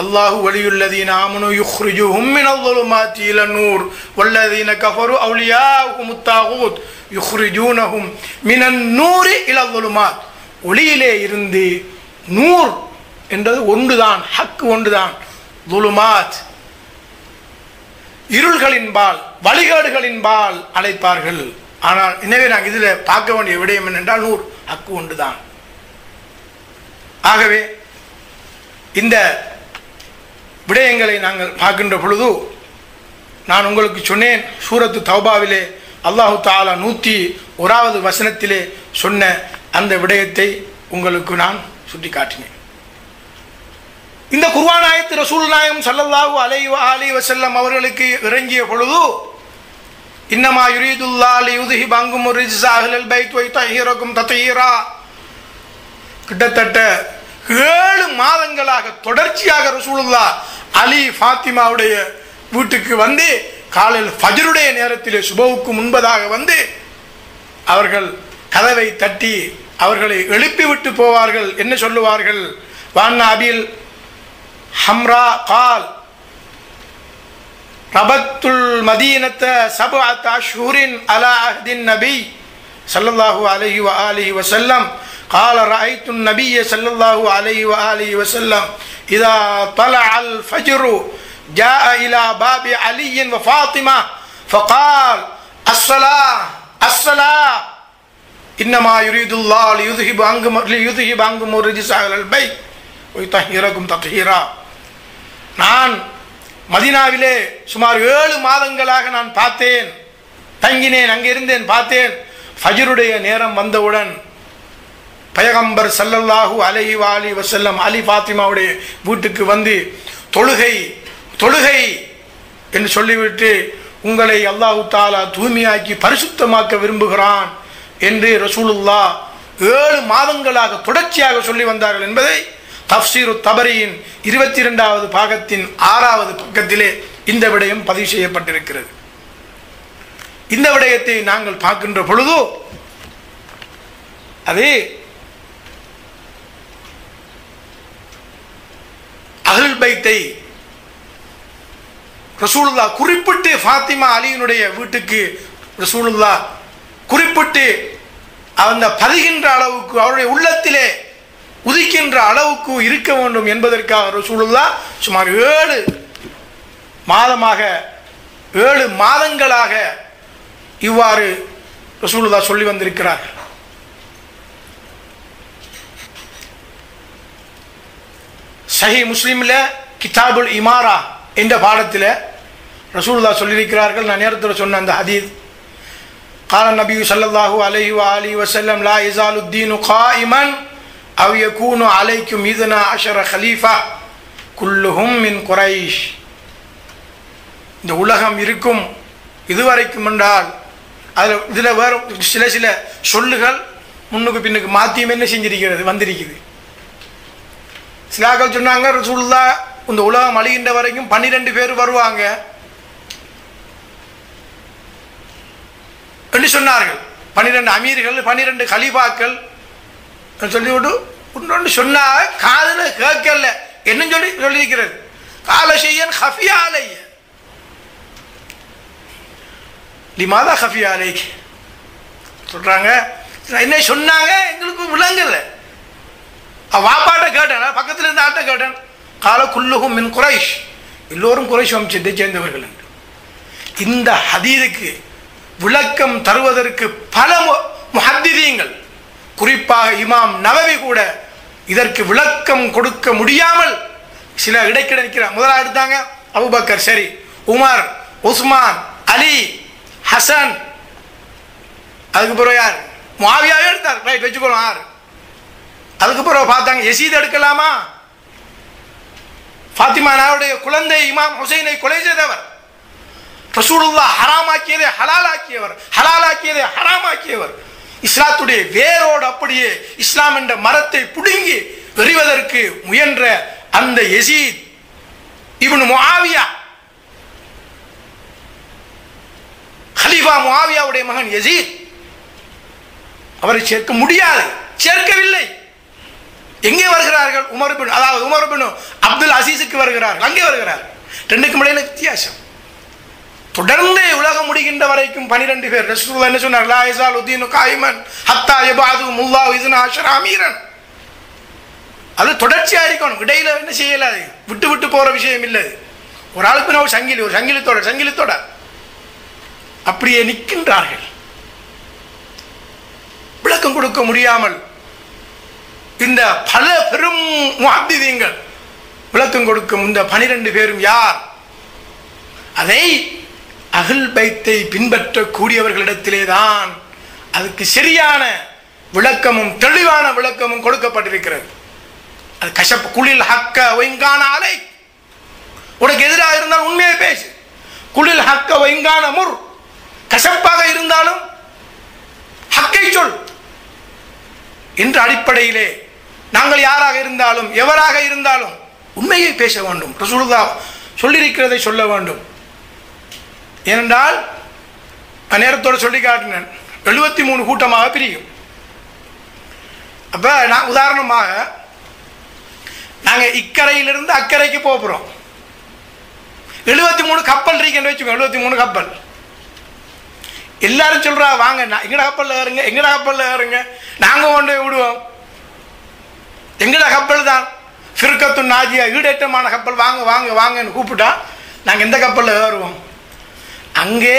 அல்லாஹு வலியுல்லதீன ஆமனு யுக்ரிஜுஹும் மினல் ظுலுமாத்தி இலன் நூர் வல்லதீன கஃபரு அவுலியாஹுமுத் தாகூத் யுக்ரிஜூனஹும் மினன் நூரி இலல் ظுலுமாத். ஒளியிலே இருந்து நூர் என்றது ஒன்றுதான், ஹக்கு ஒன்றுதான். ظுலுமாத் இருள்களின்பால், வழிகேடுகளின்பால் அழைப்பார்கள். ஆனால் எனவே நாங்கள் இதில் பார்க்க வேண்டிய விடயம் என்னென்றால் நூர் ஹக்கு ஒன்றுதான். ஆகவே இந்த விடயங்களை நாங்கள் பார்க்கின்ற பொழுது நான் உங்களுக்கு சொன்னேன், சூரத்து தௌபாவிலே அல்லாஹு தஆலா 101வது வசனத்திலே சொன்ன அந்த விடயத்தை உங்களுக்கு நான் சுட்டி காட்டினேன். இந்த குர்ஆன் ஆயத்து ரசூல் நாயகம் ஸல்லல்லாஹு அலைஹி வஸல்லம் அவர்களுக்கு இறங்கிய பொழுது இன்னமா யுரீதுல்லாஹு லியுذஹிப அன்கும் ரிஜ்ஸ அஹ்லல் பைத் வ யுதஹிரகும் தத்ஹீரா. கிட்டத்தட்ட 7 மாதங்களாக தொடர்ச்சியாக ரசூலுல்லாஹ் அலி ஃபாத்திமாவுடைய வீட்டுக்கு வந்து காலையில் ஃபஜ்ருடைய நேரத்திலே சுபவுக்கு முன்பதாக வந்து அவர்கள் கதவை தட்டி அவர்களை எழுப்பி விட்டு போவார்கள். என்ன சொல்லுவார்கள்? வான் அபில் ஹம்ரா கால் ரபத்துல் மதீனத சபஅத் அஷ்ஹுரின் அலா அஹ்தின் நபி ஸல்லல்லாஹு அலைஹி வஆலிஹி வஸல்லம் قال رأيت النبي صلى الله عليه وآله وسلم إذا طلع الفجر جاء إلى باب علي وفاطمة فقال الصلاة الصلاة إنما يريد الله ليذهب عنكم الرجس أهل البيت ويطهركم تطهيرا. நான் மதீனாவிலே சுமார் 7 மாதங்களாக நான் பார்த்தேன், தங்கினேன், அங்கே இருந்தேன், பார்த்தேன். ஃபஜ்ருடைய நேரம் வந்தவுடன் பைகம்பர் ஸல்லல்லாஹு அலைஹி வஸல்லம் அலி ஃபாத்திமாவுடைய வீட்டுக்கு வந்து தொழுகை என்று சொல்லிவிட்டு உங்களை அல்லாஹு தஆலா தூய்மையாக்கி பரிசுத்தமாக்க விரும்புகிறான் என்று ரசூலுல்லாஹ் 7 மாதங்களாக தொடர்ச்சியாக சொல்லி வந்தார்கள் என்பதை தஃப்சீரு தபரியின் 22வது பாகத்தின் 6வது பக்கத்திலே இந்த விடயம் பதிவு செய்யப்பட்டிருக்கிறது. இந்த விடயத்தை நாங்கள் பார்க்கின்ற பொழுது அது அஹ்லுல் பைத்தை ரசூலுல்லாஹ் குறிப்பிட்டு ஃபாத்திமா அலியினுடைய வீட்டுக்கு ரசூலுல்லாஹ் குறிப்பிட்டு அந்த பதிகின்ற அளவுக்கு அவருடைய உள்ளத்திலே உதிக்கின்ற அளவுக்கு இருக்க வேண்டும் என்பதற்காக ரசூலுல்லாஹ் சுமார் 7 மாதமாக 7 மாதங்களாக இவ்வாறு ரசூலுல்லாஹ் சொல்லி வந்திருக்கிறார். சஹீஹ் முஸ்லிம்ல கிதாபுல் இமாரா என்ற பாடத்தில் ரசூலுல்லாஹ் சொல்லியிருக்கிறார்கள். நான் நேரத்தில் சொன்ன அந்த ஹதீஸ், قال النبي صلى الله عليه وآله وسلم لا يزال الدين قائما أو يكون عليكم 12 خليفة كلهم من قريش. இந்த உலகம் இருக்கும் இதுவரைக்கும் என்றால் இதில் வேறு சில சொல்லுகள் முன்னுக்கு பின்னுக்கு மாற்றியும் என்ன செஞ்சிருக்கிறது வந்திருக்குது. சிலாக்கள் சொன்னாங்க ரசூலுல்லாஹ் இந்த உலகம் அழிகின்ற வரைக்கும் 12 பேர் வருவாங்க என்று சொன்னார்கள். 12 அமீர்கள், 12 கலீஃபாக்கள் சொல்லிவிட்டு இன்னொன்று சொன்னா காதில் கேட்கல என்ன சொல்லியிருக்கிறது, கால செய்யன் ஹஃபியா அலைய லிமாதா ஹஃபியா அலைக்கு சொல்றாங்க. என்ன சொன்னாங்க எங்களுக்கு விளங்கல. வாப்பாட்ட கேட்டேன், பக்கத்தில் இருந்த ஆட்ட கேட்டேன், கால குல்லுஹும் மின் குரைஷ், எல்லோரும் குரைஷ் வம்சத்தை சேர்ந்தவர்கள் என்று. இந்த ஹதீதுக்கு விளக்கம் தருவதற்கு பல முஹத்திதீன்கள், குறிப்பாக இமாம் நவவி கூட இதற்கு விளக்கம் கொடுக்க முடியாமல் சில இடைக்கிட நிற்கிறார். முதலாக எடுத்தாங்க அபூபக்கர், சரி, உமர், உஸ்மான், அலி, ஹசன், அதுக்கு பிறகு யார், முஆவியாவே எடுத்தார், ரைட் வச்சுக்கணும் 6. அதுக்கு பிறகு பார்த்தாங்க யசீத் எடுக்கலாமா, ஃபாத்திமா நாவுடைய குழந்தை இமாம் ஹுசைனை கொலை செய்தவர், ரசூலுல்லாஹ் ஹராமாக்கியதை ஹலாலாக்கியவர், ஹலாலாக்கியதை ஹராமாக்கியவர், இஸ்லாத்துடைய வேரோடு அப்படியே இஸ்லாம் என்ற மரத்தை புடுங்கி எறிவதற்கு முயன்ற அந்த யசீத் இப்னு முஆவியா, கலீஃபா முஆவியாவுடைய மகன் யசீத், அவரை சேர்க்க முடியாது, சேர்க்கவில்லை. எங்கே வருகிறார்கள், உமர் பின் அப்துல் அசீஸுக்கு வருகிறார்கள், அங்கே வருகிறார். ரெண்டுக்கும் இடையில வித்தியாசம். தொடர்ந்து உலகம் முடிகின்ற வரைக்கும் 12 பேர். ரசூலுல்லாஹ் என்ன சொன்னார், லா யஸாலு தீனு காயிமன் ஹத்தா யபஅதுஹுமுல்லாஹு இஸ்னா அஷர அமீரன். அது தொடர்ச்சியா இருக்கணும், இடையில என்ன செய்யலாது, விட்டு விட்டு போற விஷயம் இல்லை. ஒரு ஆளுக்கு ஒரு சங்கிலித்தோட அப்படியே நிற்கின்றார்கள். விளக்கம் கொடுக்க முடியாமல் இந்த பல பெரும் முஹத்திதீன்கள் விளக்கம் கொடுக்கும். இந்த 12 பேரும் யார், அதை அஹ்ல் பைத்தை பின்பற்றக்கூடியவர்களிடத்திலே தான் அதுக்கு சரியான விளக்கமும் தெளிவான விளக்கமும் கொடுக்கப்பட்டிருக்கிறது. அது கஷப் குலில் ஹக்க வைங்கான அலை, உனக்கு எதிராக இருந்தால் உண்மையை பேசு, குலில் ஹக்க வைங்கான முர், கசப்பாக இருந்தாலும் ஹக்கை சொல் என்ற அடிப்படையிலே நாங்கள் யாராக இருந்தாலும் எவராக இருந்தாலும் உண்மையை பேச வேண்டும். ரசூலுல்லாஹ் சொல்லியிருக்கிறதை சொல்ல வேண்டும். ஏனென்றால் நேரத்தோடு சொல்லி காட்டினேன், 73 கூட்டமாக பிரியும். அப்போ நான் உதாரணமாக நாங்கள் இக்கரையிலிருந்து அக்கறைக்கு போகிறோம். 73 கப்பல் இருக்குன்னு வச்சுக்கோங்க, 73 கப்பல். எல்லாரும் சொல்கிறா வாங்க எங்கட கப்பலில் ஏறுங்க, எங்கட கப்பலில் ஏறுங்க, நாங்கள் கொண்டு விடுவோம், எங்கட கப்பல் தான் ஃபிர்கத்து நாஜியா, ஈடேற்றமான கப்பல், வாங்க வாங்க வாங்கன்னு கூப்பிட்டா நாங்கள் எந்த கப்பலில் ஏறுவோம்? அங்கே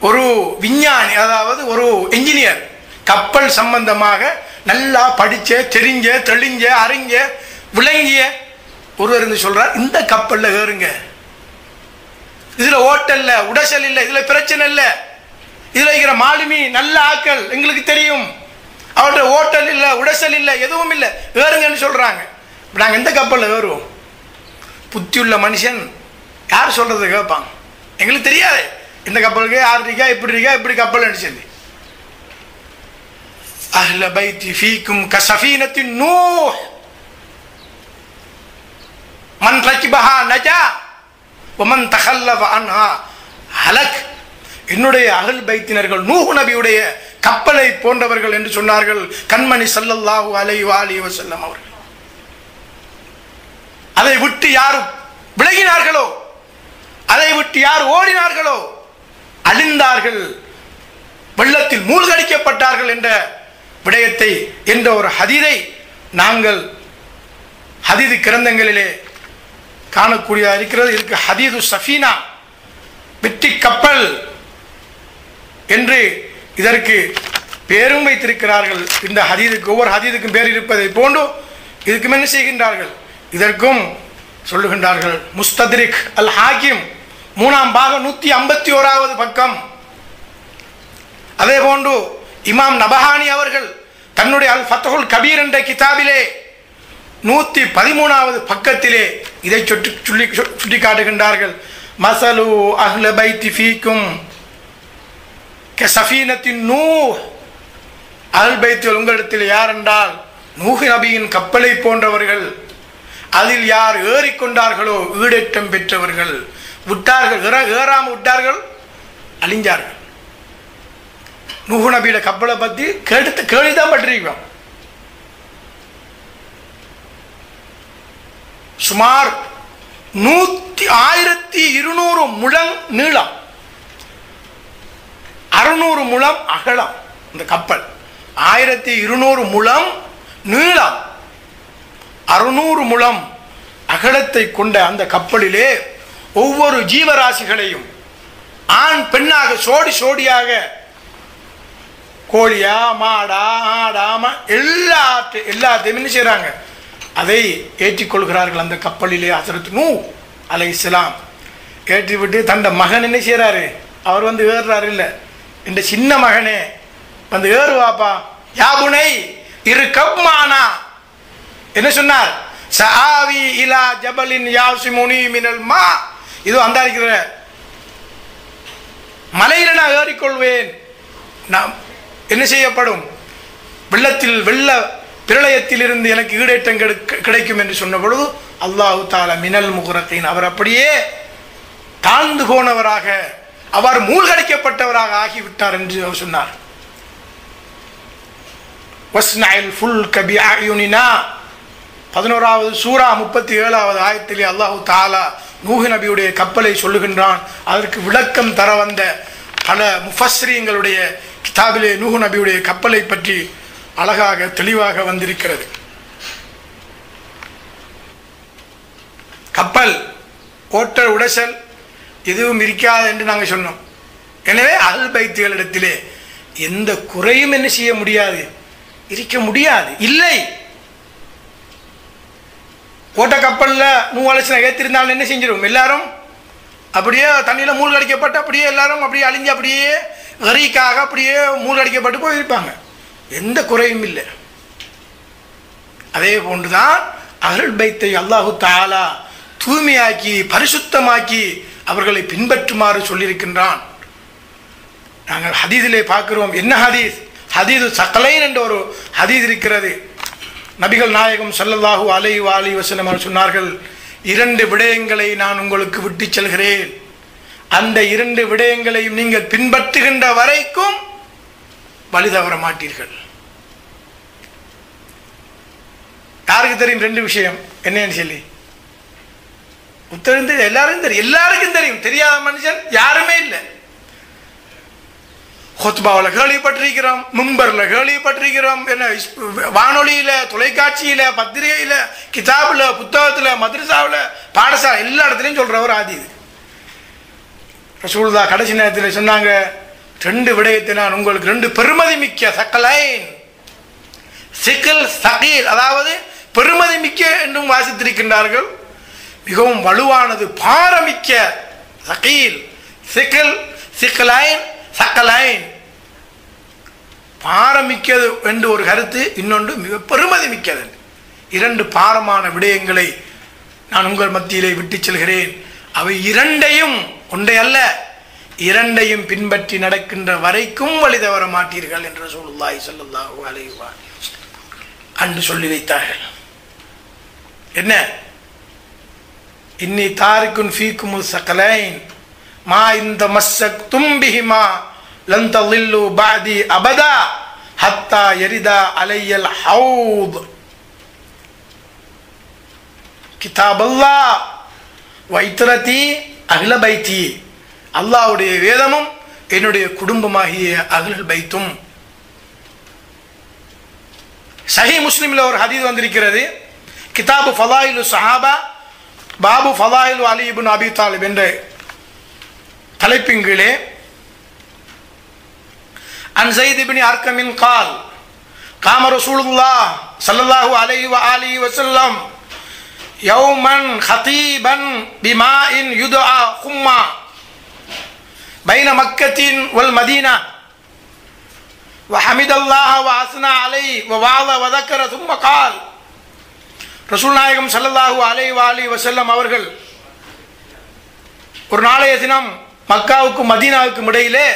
ஒரு விஞ்ஞானி, அதாவது ஒரு என்ஜினியர், கப்பல் சம்பந்தமாக நல்லா படிச்ச தெரிஞ்ச தெளிஞ்ச அறிஞ்ச விளங்கிய ஒருவர் இருந்து சொல்றார், இந்த கப்பலில் ஏறுங்க, இதுல ஓட்டல் இல்லை, உடசல் இல்லை, இதுல பிரச்சனை இல்லை, இதுல இருக்கிற மாலுமி நல்ல ஆக்கள் எங்களுக்கு தெரியும், அவர்கிட்ட ஓட்டல் இல்லை, உடசல் இல்லை, எதுவும் இல்லை, ஏறுங்கன்னு சொல்றாங்க. நாங்கள் எந்த கப்பலில் ஏறுவோம்? புத்தியுள்ள மனுஷன் யார் சொல்றது கேட்பாங்க, எங்களுக்கு தெரியாது இந்த கப்பலுக்கு யார் இருக்கா, இப்படி கப்பல் அடிச்சது. அஹ்ல பைத்தி ஃபீக்கும் கஸஃபீனத்தின் நூஹ் மன் ரகிபஹா நஜா வமன் தகல்லஃப அன்ஹா ஹலக். என்னுடைய அஹ்ல் பைத்தினர்கள் நூஹ் நபியுடைய கப்பலை போன்றவர்கள் என்று சொன்னார்கள் கண்மணி ஸல்லல்லாஹு அலைஹி வஸல்லம் அவர்கள். அதை விட்டு யார் விலகினார்களோ, அதை விட்டு யார் ஓடினார்களோ அழிந்தார்கள், வெள்ளத்தில் மூழ்கடிக்கப்பட்டார்கள் என்ற விடயத்தை, என்ற ஒரு ஹதீதை நாங்கள் ஹதீது கிரந்தங்களிலே காணக்கூடியதாக இருக்கிறது. இதுக்கு ஹதீது சஃபீனா வெற்றி கப்பல் என்று இதற்கு பேரும் வைத்திருக்கிறார்கள். இந்த ஹதீதுக்கு ஒவ்வொரு ஹதீதுக்கும் பேர் இருப்பதை போன்று இதுக்கும் என்ன செய்கின்றார்கள், இதற்கும் சொல்லுகின்றார்கள். முஸ்தத்ரிக் அல் ஹாக்கிம் 3ஆம் பாகம் 151வது பக்கம். அதே போன்று இமாம் நபஹானி அவர்கள் தன்னுடைய அல் ஃபத்ஹுல் கபீர் என்ற கிதாபிலே 113வது பக்கத்திலே இதை சுட்டி காட்டுகின்றார்கள். மஸலு அஹ்ல பைத்தி ஃபீக்கும் கஸஃபீனத்தின் நூஹ், அஹ்ல் பைத்துல் உங்களிடத்தில் யார் என்றால் நூஹ் நபியின் கப்பலை போன்றவர்கள். அதில் யார் ஏறிக்கொண்டார்களோ ஈடேற்றம் பெற்றவர்கள், விட்டார்கள் ஏறாமல் விட்டார்கள், அழிஞ்சார்கள். நூஹ் நபியோட கப்பலை பற்றி கேள்விதான் பட்டிருக்கோம். சுமார் 1200 முழம் நீளம், 600 முழம் அகலம். இந்த கப்பல் 1200 முழம் நீளம், 600 முழம் அகலத்தை கொண்ட அந்த கப்பலிலே ஒவ்வொரு ஜீவராசிகளையும் ஆண் பெண்ணாக சோடி சோடியாக, கோழியா மாடா ஆடாம எல்லாத்தையும் என்ன செய்றாங்க, அதை ஏற்றிக்கொள்கிறார்கள். அந்த கப்பலிலே ஹஸரத் நூஹ் அலைஹிஸ்ஸலாம் ஏற்றிவிட்டு தந்த மகன் என்ன செய்கிறாரு, அவர் வந்து ஏறுறாரு, இல்லை இந்த சின்ன மகனே வந்து ஏறுவாப்பா, யாபுனை இரு கப்மானா என்ன சொன்னார், சஆவி இலா ஜபலின் யாசிமுனி மினல் மா, இதோ அந்த இருக்கிற மலையில நான் ஏறிக்கொள்வேன், நான் என்ன செய்யப்படும், வெள்ள பிரளயத்தில் இருந்து எனக்கு ஈடேற்றம் கிடைக்கும் என்று சொன்ன பொழுது அல்லாஹு தஆலா மினல் முகரத்தின், அவர் அப்படியே தாழ்ந்து போனவராக, அவர் மூழ்கடிக்கப்பட்டவராக ஆகிவிட்டார் என்று அவர் சொன்னார். வஸ்னஇல் ஃபுல்க பிஅயுனினா 11வது சூரா 37வது ஆயத்திலே அல்லாஹு தஆலா நூஹ் நபியுடைய கப்பலை சொல்லுகின்றான். அதற்கு விளக்கம் தர வந்த பல முஃபஸ்ஸிரீன்களுடைய கிதாபிலே நூஹ் நபியுடைய கப்பலை பற்றி அழகாக தெளிவாக வந்திருக்கிறது. கப்பல் ஓட்டல் உடைசல் எதுவும் இருக்காது என்று நாங்கள் சொன்னோம். எனவே அஹ்ல் பைத்துகளிடத்திலே எந்த குறையும் என்ன செய்ய முடியாது, இருக்க முடியாது, இல்லை. ஓட்ட கப்பலில் 100 லட்சம் ஏற்றிருந்தாலும் என்ன செஞ்சிடும், எல்லாரும் அப்படியே தண்ணியில் மூழ்கடிக்கப்பட்டு அப்படியே எல்லாரும் அப்படியே அழிஞ்சு அப்படியே கரீக்காக அப்படியே மூழ்கடிக்கப்பட்டு போயிருப்பாங்க, எந்த குறையும் இல்லை. அதே போன்றுதான் அஹ்ல் பைத்தை அல்லாஹு தஆலா தூய்மையாக்கி பரிசுத்தமாக்கி அவர்களை பின்பற்றுமாறு சொல்லியிருக்கின்றான். நாங்கள் ஹதீஸிலே பார்க்கிறோம். என்ன ஹதீஸ்? ஹதீது சக்கலைன் என்ற ஒரு ஹதீஸ் இருக்கிறது. நபிகள் நாயகம் ஸல்லல்லாஹு அலைஹி வஸல்லம் சொன்னார்கள், 2 விடயங்களை நான் உங்களுக்கு விட்டு செல்கிறேன், அந்த 2 விடயங்களையும் நீங்கள் பின்பற்றுகின்ற வரைக்கும் வழி தவற மாட்டீர்கள். யாருக்கு தெரியும் 2 விஷயம் என்னன்னு சொல்லி? உத்தரவு எல்லாரும் தெரியும், எல்லாருக்கும் தெரியும், தெரியாத மனுஷன் யாருமே இல்லை. ஹுத்பாவில் கேள்விப்பட்டிருக்கிறோம், மிம்பரில் கேள்விப்பட்டிருக்கிறோம், என்ன வானொலியில், தொலைக்காட்சியில், பத்திரிகையில், கிதாபில், புத்தகத்தில், மദ്രஸாவில், பாடசாலை எல்லா இடத்துலையும் சொல்கிறவர் ஆதி. ரசூலுல்லாஹ் கடைசி நேரத்தில் சொன்னாங்க, 2 விடயத்தை நான் உங்களுக்கு 2 பெருமதி மிக்க சக்கலைன், சிக்கல் சகீல், அதாவது பெருமதி மிக்க என்றும் வாசித்திருக்கின்றார்கள், மிகவும் வலுவானது பாரமிக்க சகீல், சிக்கல் சிக்கலைன் சக்கலைன், பாரமிக்கது என்று ஒரு கருத்து, இன்னொன்று மிக பெருமதி மிக்கது. 2 பாரமான விடயங்களை நான் உங்கள் மத்தியிலே விட்டு செல்கிறேன். அவை 2ஐயும், ஒன்றை அல்ல 2ஐயும் பின்பற்றி நடக்கின்ற வரைக்கும் வழி தவற மாட்டீர்கள் என்று ரசூலுல்லாஹி ஸல்லல்லாஹு அலைஹி வஸல்லம் அன்று சொல்லி வைத்தார்கள். என்ன? இன்னி தாரிக்குன் ஃபீக்கும் சக்கலைன் மா இந்த மஸ்ஸக்தும் பிஹிமா லன் தலில்லு பஅதி அபதா ஹத்தா யரிதா அலையல் ஹவுத். கிதாபல்லாஹ் வ இத்ரதி அஹ்ல பைத்தி, அல்லாஹ்வுடைய வேதமும் என்னுடைய குடும்பமாகிய அஹ்லுல் பைத்தும். சஹீஹ் முஸ்லிமில் ஒரு ஹதீஸ் வந்திருக்கிறது. கிதாபு ஃபலாயிலு ஸஹாபா பாபு ஃபலாயிலு அலி இப்னு அபி தாலிப் என்ற தலைப்பின் கீழே அன் ஸைத் இப்னு அர்கமின் கால் காம ரசூலுல்லாஹ் ஸல்லல்லாஹு அலைஹி வஆலிஹி வஸல்லம் யௌமன் ஹதீபன் பிமாஇன் யுதுஆ கும்மா பைன மக்கத்தின் வல் மதீனா வஹமிதல்லாஹ வஅஸ்னா அலைஹி வவஅத வதக்கர ثم قال ரசூல் நாயகம் ஸல்லல்லாஹு அலைஹி வஆலிஹி வஸல்லம் அவர்கள் ஒரு நாளைய தினம் மக்காவுக்கும் மதீனாவுக்கும் இடையிலே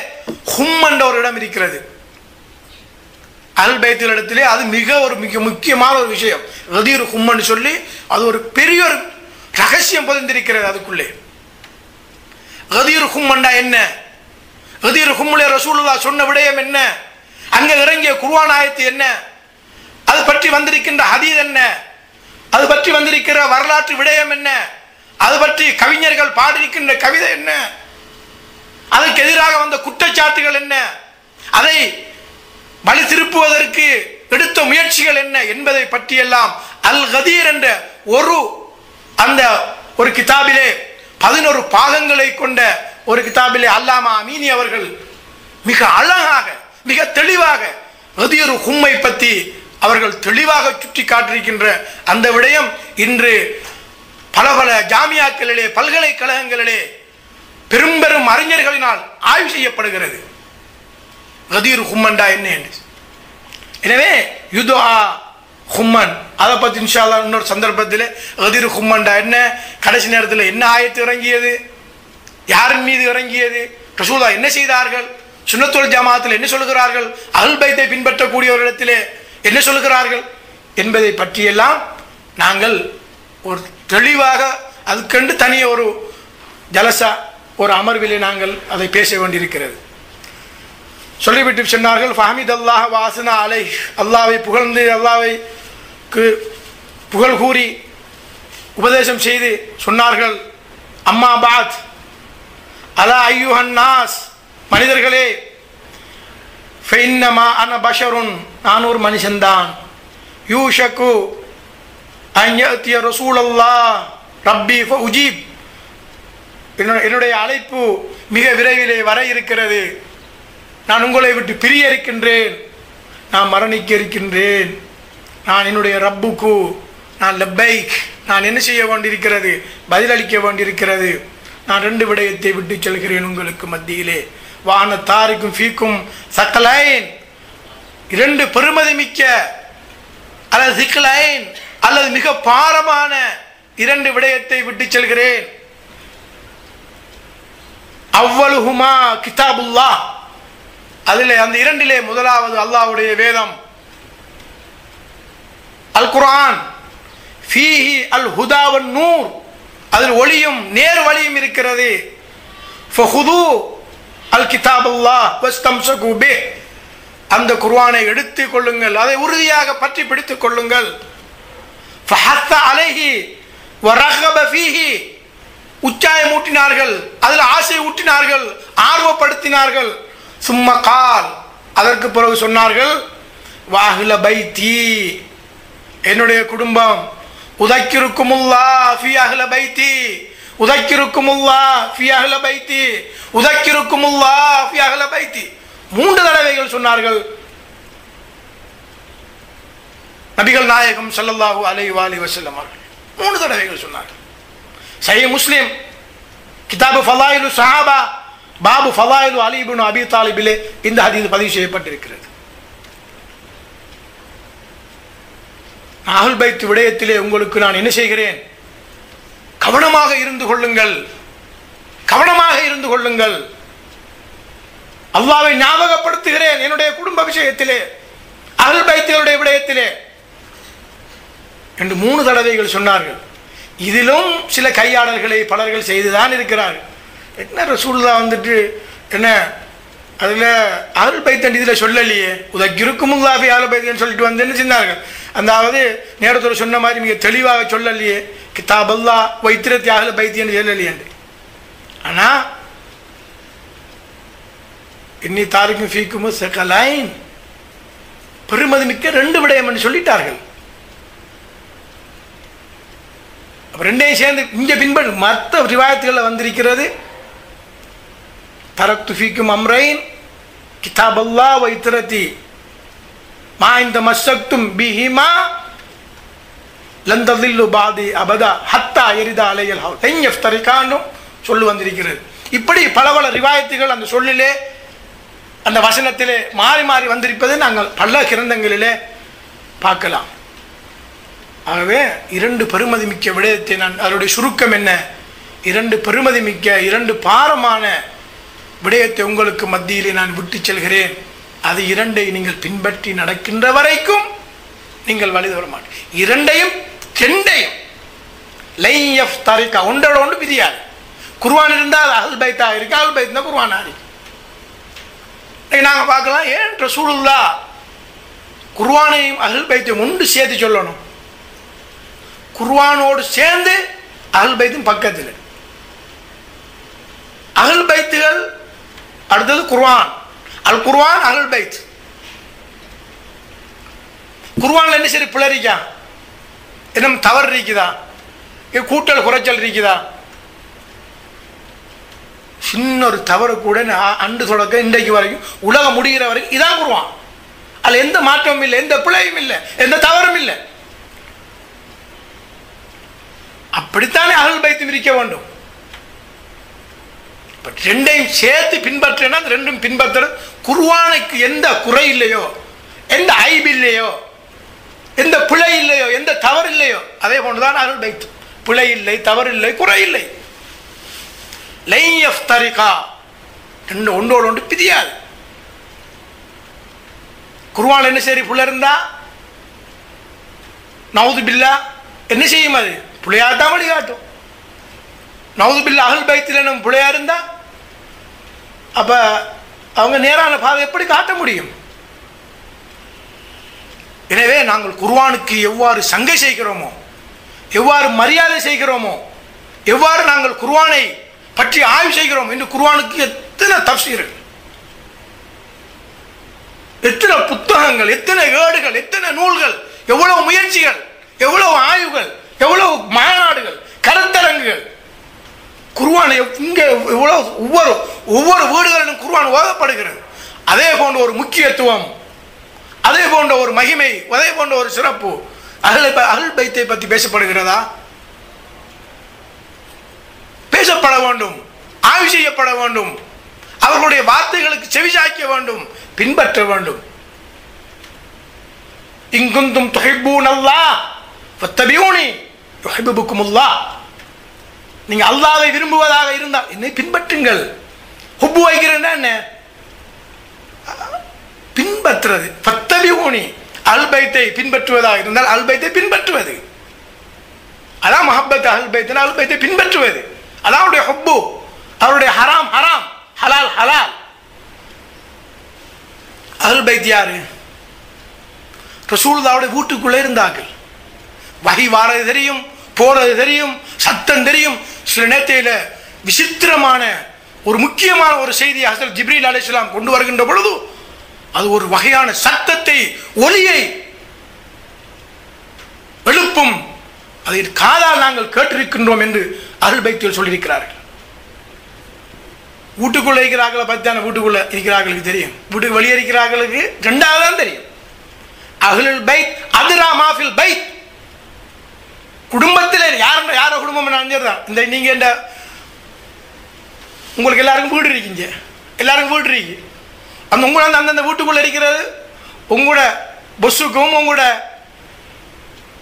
ஹும் என்ற ஒரு இடம் இருக்கிறது. அல் பைத்துல் இடத்திலே அது மிக முக்கியமான ஒரு விஷயம். கதீர் ஹும்னு சொல்லி அது ஒரு பெரிய ஒரு ரகசியம் பொதிந்திருக்கிறது. அதுக்குள்ளே கதீர் ஹும்ண்டா என்ன, கதீர் ஹும்லே ரசூலுல்லாஹ் சொன்ன விடயம் என்ன, அங்கே இறங்கிய குர்ஆன் ஆயத்து என்ன, அது பற்றி வந்திருக்கின்ற ஹதீஸ் என்ன, அது பற்றி வந்திருக்கிற வரலாற்று விடயம் என்ன, அது பற்றி கவிஞர்கள் பாடியிருக்கின்ற கவிதை என்ன, அதற்கு எதிராக வந்த குற்றச்சாட்டுகள் என்ன, அதை வழி திருப்புவதற்கு எடுத்த முயற்சிகள் என்ன என்பதை பற்றியெல்லாம் அல் கதீர் என்ற ஒரு கிதாபிலே 11 பாகங்களை கொண்ட ஒரு கிதாபிலே அல்லாமா அமீனி அவர்கள் மிக அழகாக மிக தெளிவாக கதீர் ஹும்மை பற்றி அவர்கள் தெளிவாக சுட்டி காட்டியிருக்கின்ற அந்த விடயம் இன்று பல ஜாமியாக்களிலே பல்கலைக்கழகங்களிலே பெரும் அறிஞர்களினால் ஆய்வு செய்யப்படுகிறது. கதீர் ஹும்மண்டா என்ன என்று. எனவே யுதுஆ ஹும்மன் அதை பற்றி இன்ஷா அல்லாஹ் இன்னொரு சந்தர்ப்பத்தில் கதீர் ஹும்மண்டா என்ன, கடைசி நேரத்தில் என்ன ஆயத்து இறங்கியது, யாரின் மீது இறங்கியது, ரசூலுல்லாஹ் என்ன செய்தார்கள், சுன்னத்துல் ஜமாத்தில் என்ன சொல்கிறார்கள், அஹ்லுல் பைத்தை பின்பற்றக்கூடியவர்களிடத்திலே என்ன சொல்கிறார்கள் என்பதை பற்றியெல்லாம் நாங்கள் ஒரு தெளிவாக அதுக்கென்று தனிய ஒரு ஜலசா ஒரு அமர்விலே நாங்கள் அதை பேச வேண்டியிருக்கிறது. சொல்லிவிட்டு சொன்னார்கள் ஃபஹமிதல்லாஹ வஅஸ்னா அலைஹி, அல்லாஹ்வை புகழ்ந்து அல்லாஹ்வைக்கு புகழ் கூறி உபதேசம் செய்து சொன்னார்கள் அம்மா பாத் அலா அய்யுஹன் நாஸ், மனிதர்களே, ஃபைன்னமா அன பஷருன், நான் ஒரு மனுஷன்தான், யூஷக்கு அன் யஅதிய ரசூலல்லாஹ் ரப்பி ஃபஉஜீப், என்னுடைய அழைப்பு மிக விரைவிலே வர இருக்கிறது, நான் உங்களை விட்டு பிரிய இருக்கின்றேன், நான் மரணிக்க இருக்கின்றேன், நான் என்னுடைய ரப்புக்கு நான் லப்பைக், நான் என்ன செய்ய வேண்டியிருக்கிறது, பதிலளிக்க வேண்டியிருக்கிறது, நான் 2 விடயத்தை விட்டு செல்கிறேன் உங்களுக்கு மத்தியிலே, வான தாரிக்கும் ஃபீக்கும் சக்கலைன், 2 பெருமதி மிக்க அல்லது சிக்கலைன் அல்லது மிக பாரமான 2 விடயத்தை விட்டு செல்கிறேன். அவ்வலுஹுமா கிதாபுல்லாஹ், அதிலே அந்த 2லே முதலாவது அல்லாஹ்வுடைய வேதம், அல் குர்ஆன், ஃபீஹி அல் ஹுதா வன் நூர், அதில் ஒளியும் நேர் வழியும் இருக்கிறது. ஃபஹுது அல் கிதாபுல்லாஹ் வஸ்தம்ஸகு பிஹ், அந்த குர்ஆனை எடுத்துக் கொள்ளுங்கள், அதை உறுதியாக பற்றி பிடித்துக் கொள்ளுங்கள். ஃபஹத்த அலைஹி வரகப ஃபீஹி, உச்சாயம் ஊட்டினார்கள், அதில் ஆசை ஊட்டினார்கள், ஆர்வப்படுத்தினார்கள். சும்ம கால், அதற்கு பிறகு சொன்னார்கள் வாஹ்ல பைத்தி, என்னுடைய குடும்பம், உதக்கிருக்குமுல்லாஹ் ஃபீ அஹ்ல பைத்தி, உதக்கிருக்குமுல்லாஹ் ஃபீ அஹ்ல பைத்தி, உதக்கிருக்குமுல்லாஹ் ஃபீ அஹ்ல பைத்தி, 3 தடவைகள் சொன்னார்கள் நபிகள் நாயகம் ஸல்லல்லாஹு அலைஹி வஸல்லம் அவர்கள். 3 தடவைகள் சொன்னார்கள். சஹீஹ் முஸ்லிம் கிதாபு ஃபலாயிலு ஸஹாபா பாபு ஃபலாயிலு அலி இப்னு அபி தாலிபிலே இந்த ஹதீஸ் பதிவு செய்யப்பட்டிருக்கிறது. அஹ்லுல் பைத் விடயத்திலே உங்களுக்கு நான் என்ன செய்கிறேன், கவனமாக இருந்து கொள்ளுங்கள், கவனமாக இருந்து கொள்ளுங்கள், அல்லாஹ்வை ஞாபகப்படுத்துகிறேன் என்னுடைய குடும்ப விஷயத்திலே, அஹ்லுல் பைத்துடைய விடயத்திலே என்று 3 தடவைகள் சொன்னார்கள். இதிலும் சில கையாடல்களை பலர்கள் செய்துதான் இருக்கிறார்கள். என்ன ரசூலுல்லாஹ் வந்துட்டு என்ன அதில் அஹ்லுல் பைத் இதில் சொல்லலையே, உதக்கிருக்குமுல்லாஹ் ஃபீ அஹ்லி பைத்தின்னு சொல்லிட்டு வந்து என்ன செஞ்சார்கள், அதாவது நேரத்தோடு சொன்ன மாதிரி மிக தெளிவாக சொல்லலையே, கிதாபல்லாஹ் வைத்திரத்தி அஹ்லி பைத்தி என்று சொல்லலையே. ஆனால் இன்னி தாரிக்கும் ஃபீக்கும் சகலைன், பெருமதி மிக்க 2 விடயம் என்று சொல்லிட்டார்கள். அப்போ 2ஐயும் சேர்ந்து இங்கே பின்பற்று மற்ற ரிவாயத்துகளில் வந்திருக்கிறது தரக்து ஃபீக்கும் அம்ரைன் கிதாபல்லாஹ் வ இத்ரதி மா இந்த மஸ்ஸக்தும் பிஹிமா லன் ததில்லு பாதி அபதா ஹத்தா யரிதா அலையல் ஹவுல் லன் யஃப்தரிகான்னு சொல்லி வந்திருக்கிறது. இப்படி பல பல ரிவாயத்துகள் அந்த சொல்லிலே அந்த வசனத்திலே மாறி மாறி வந்திருப்பதை நாங்கள் பல கிரந்தங்களிலே பார்க்கலாம். ஆகவே இரண்டு பெருமதி மிக்க விடயத்தை நான் அதனுடைய சுருக்கம் என்ன, இரண்டு பெருமதி மிக்க இரண்டு பாரமான விடயத்தை உங்களுக்கு மத்தியிலே நான் விட்டு செல்கிறேன். அது இரண்டை நீங்கள் பின்பற்றி நடக்கின்ற வரைக்கும் நீங்கள் வழி தவற மாட்டீர்கள். இரண்டையும் ரெண்டையும் லைஃப் தரிக்கா ஒன்றோட ஒன்று பிரியாது. குர்ஆன் இருந்தால் அஹ்ல் பைத்தா இருக்கு, அஹ்ல் பைத் தான் குர்ஆனா இருக்கு. நாங்கள் பார்க்கலாம், ஏன் ரசூலுல்லாஹ் குர்ஆனையும் அஹ்ல் பைத்தையும் ஒன்று சேர்த்து சொல்லணும்? குர்ஆனோடு சேர்ந்து அஹ்ல் பைத்தும் பக்கத்தில். அஹ்ல் பைத்துகள் அடுத்தது குர்ஆன், அல் குர்ஆன் அஹ்ல் பைத். குர்ஆன்ல என்ன சரி பிளறிக்கா, என்ன தவறு இருக்குதா, கூட்டல் குறைச்சல் இருக்குதா? சின்ன ஒரு தவறு கூட அன்று தொடக்க இன்றைக்கு வரைக்கும் உலகம் முடிகிற வரைக்கும் இதான் குர்ஆன். அதில் எந்த மாற்றமும் இல்லை, எந்த பிழையும் இல்லை, எந்த தவறும் இல்லை. அப்படித்தானே அஹ்ல் பைத்தும் இருக்க வேண்டும். ரெண்டையும் சேர்த்து பின்பற்றினா ரெண்டும் பின்பற்ற குர்ஆனுக்கு எந்த குறை இல்லையோ, எந்த ஐபு இல்லையோ, எந்த பிழை இல்லையோ, எந்த தவறு இல்லையோ, அதே போன்றுதான் அஹ்ல் பைத். பிழை இல்லை, தவறு இல்லை, குறை இல்லை. லைஃப் தரிகா ரெண்டு ஒன்றோடு ஒன்று பிரியாது. குர்ஆன் என்ன சரி புள்ள இருந்தா நவுது பில்லா என்ன செய்யும்? அது புள்ளையாத்தான் வழிகாட்டும். நவுது பில்லா அஹ்ல் பைத்தில் நம்ம புள்ளையா இருந்தா அப்ப அவங்க நேரான பாதை எப்படி காட்ட முடியும்? எனவே நாங்கள் குர்ஆனுக்கு எவ்வாறு சங்கை செய்கிறோமோ, எவ்வாறு மரியாதை செய்கிறோமோ, எவ்வாறு நாங்கள் குர்ஆனை பற்றி ஆய்வு செய்கிறோம் என்று குர்ஆனுக்கு எத்தனை தஃப்சீர்கள், எத்தனை புத்தகங்கள், எத்தனை ஏடுகள், எத்தனை நூல்கள், எவ்வளவு முயற்சிகள், எவ்வளவு ஆய்வுகள், எவ்வளவு மாநாடுகள், கருத்தரங்குகள். குர்ஆனை இங்கே எவ்வளவு ஒவ்வொரு வீடுகளிலும் குர்ஆன் ஓதப்படுகிறது. அதே போன்ற ஒரு முக்கியத்துவம், அதே போன்ற ஒரு மகிமை, அதே போன்ற ஒரு சிறப்பு அஹ்ல் பைத்தை பற்றி பேசப்படுகிறதா? பேசப்பட வேண்டும், ஆய்வு செய்யப்பட வேண்டும், அவர்களுடைய வார்த்தைகளுக்கு செவிசாய்க்க வேண்டும், பின்பற்ற வேண்டும். இன் குன்தும் துஹிப்பூனல்லாஹ் ஃபத்தபிஊனி யுஹிப்புக்குமுல்லாஹ். நீங்க அல்லாஹ்வை விரும்புவதாக இருந்தால் என்னை பின்பற்றுங்கள். ஹுப்பு வைக்கிறேன்னா என்ன? பின்பற்றுவது. ஃபத்தபிஊனி அஹ்ல் பைத்தை பின்பற்றுவதாக இருந்தால் அஹ்ல் பைத்தை பின்பற்றுவது, அதான் மஹப்பத். அஹ்ல் பைத் அஹ்ல் பைத்தை பின்பற்றுவது, அதான் அவருடைய ஹுப்பு. அவருடைய ஹராம் ஹராம், ஹலால் ஹலால். அஹ்ல் பைத் யாரு? ரசூலுல்லாஹ்வுடைய வீட்டுக்குள்ளே இருந்தார்கள். வஹி வாரது தெரியும், போறது தெரியும், சத்தம் தெரியும். சில நேரத்தில் விசித்திரமான ஒரு முக்கியமான ஒரு செய்தியை ஹஸரத் ஜிப்ரீல் அலைஹிஸ்ஸலாம் கொண்டு வருகின்ற பொழுது அது ஒரு வகையான சத்தத்தை, ஒலியை எழுப்பும். அதை காதால் நாங்கள் கேட்டிருக்கின்றோம் என்று அஹ்ல் பைத்தில் சொல்லியிருக்கிறார்கள். வீட்டுக்குள்ள இருக்கிறார்களை பற்றி தானே வீட்டுக்குள்ள இருக்கிறார்களுக்கு தெரியும், வீட்டுக்கு வெளியே இருக்கிறார்களுக்கு ரெண்டாவது தான் தெரியும். அஹ்லுல் பைத் அதுரா மாஃபில் பைத். குடும்பத்தில் யார குடும்பம் நினைஞ்சிருந்தான். இந்த நீங்க இந்த உங்களுக்கு எல்லாருக்கும் வீடு இருக்கீங்க, எல்லாருக்கும் வீடு இருக்கு. அந்த உங்களை அந்தந்த வீட்டுக்குள்ள இருக்கிறது உங்களோட பொஸ்ஸுக்கும் உங்களோட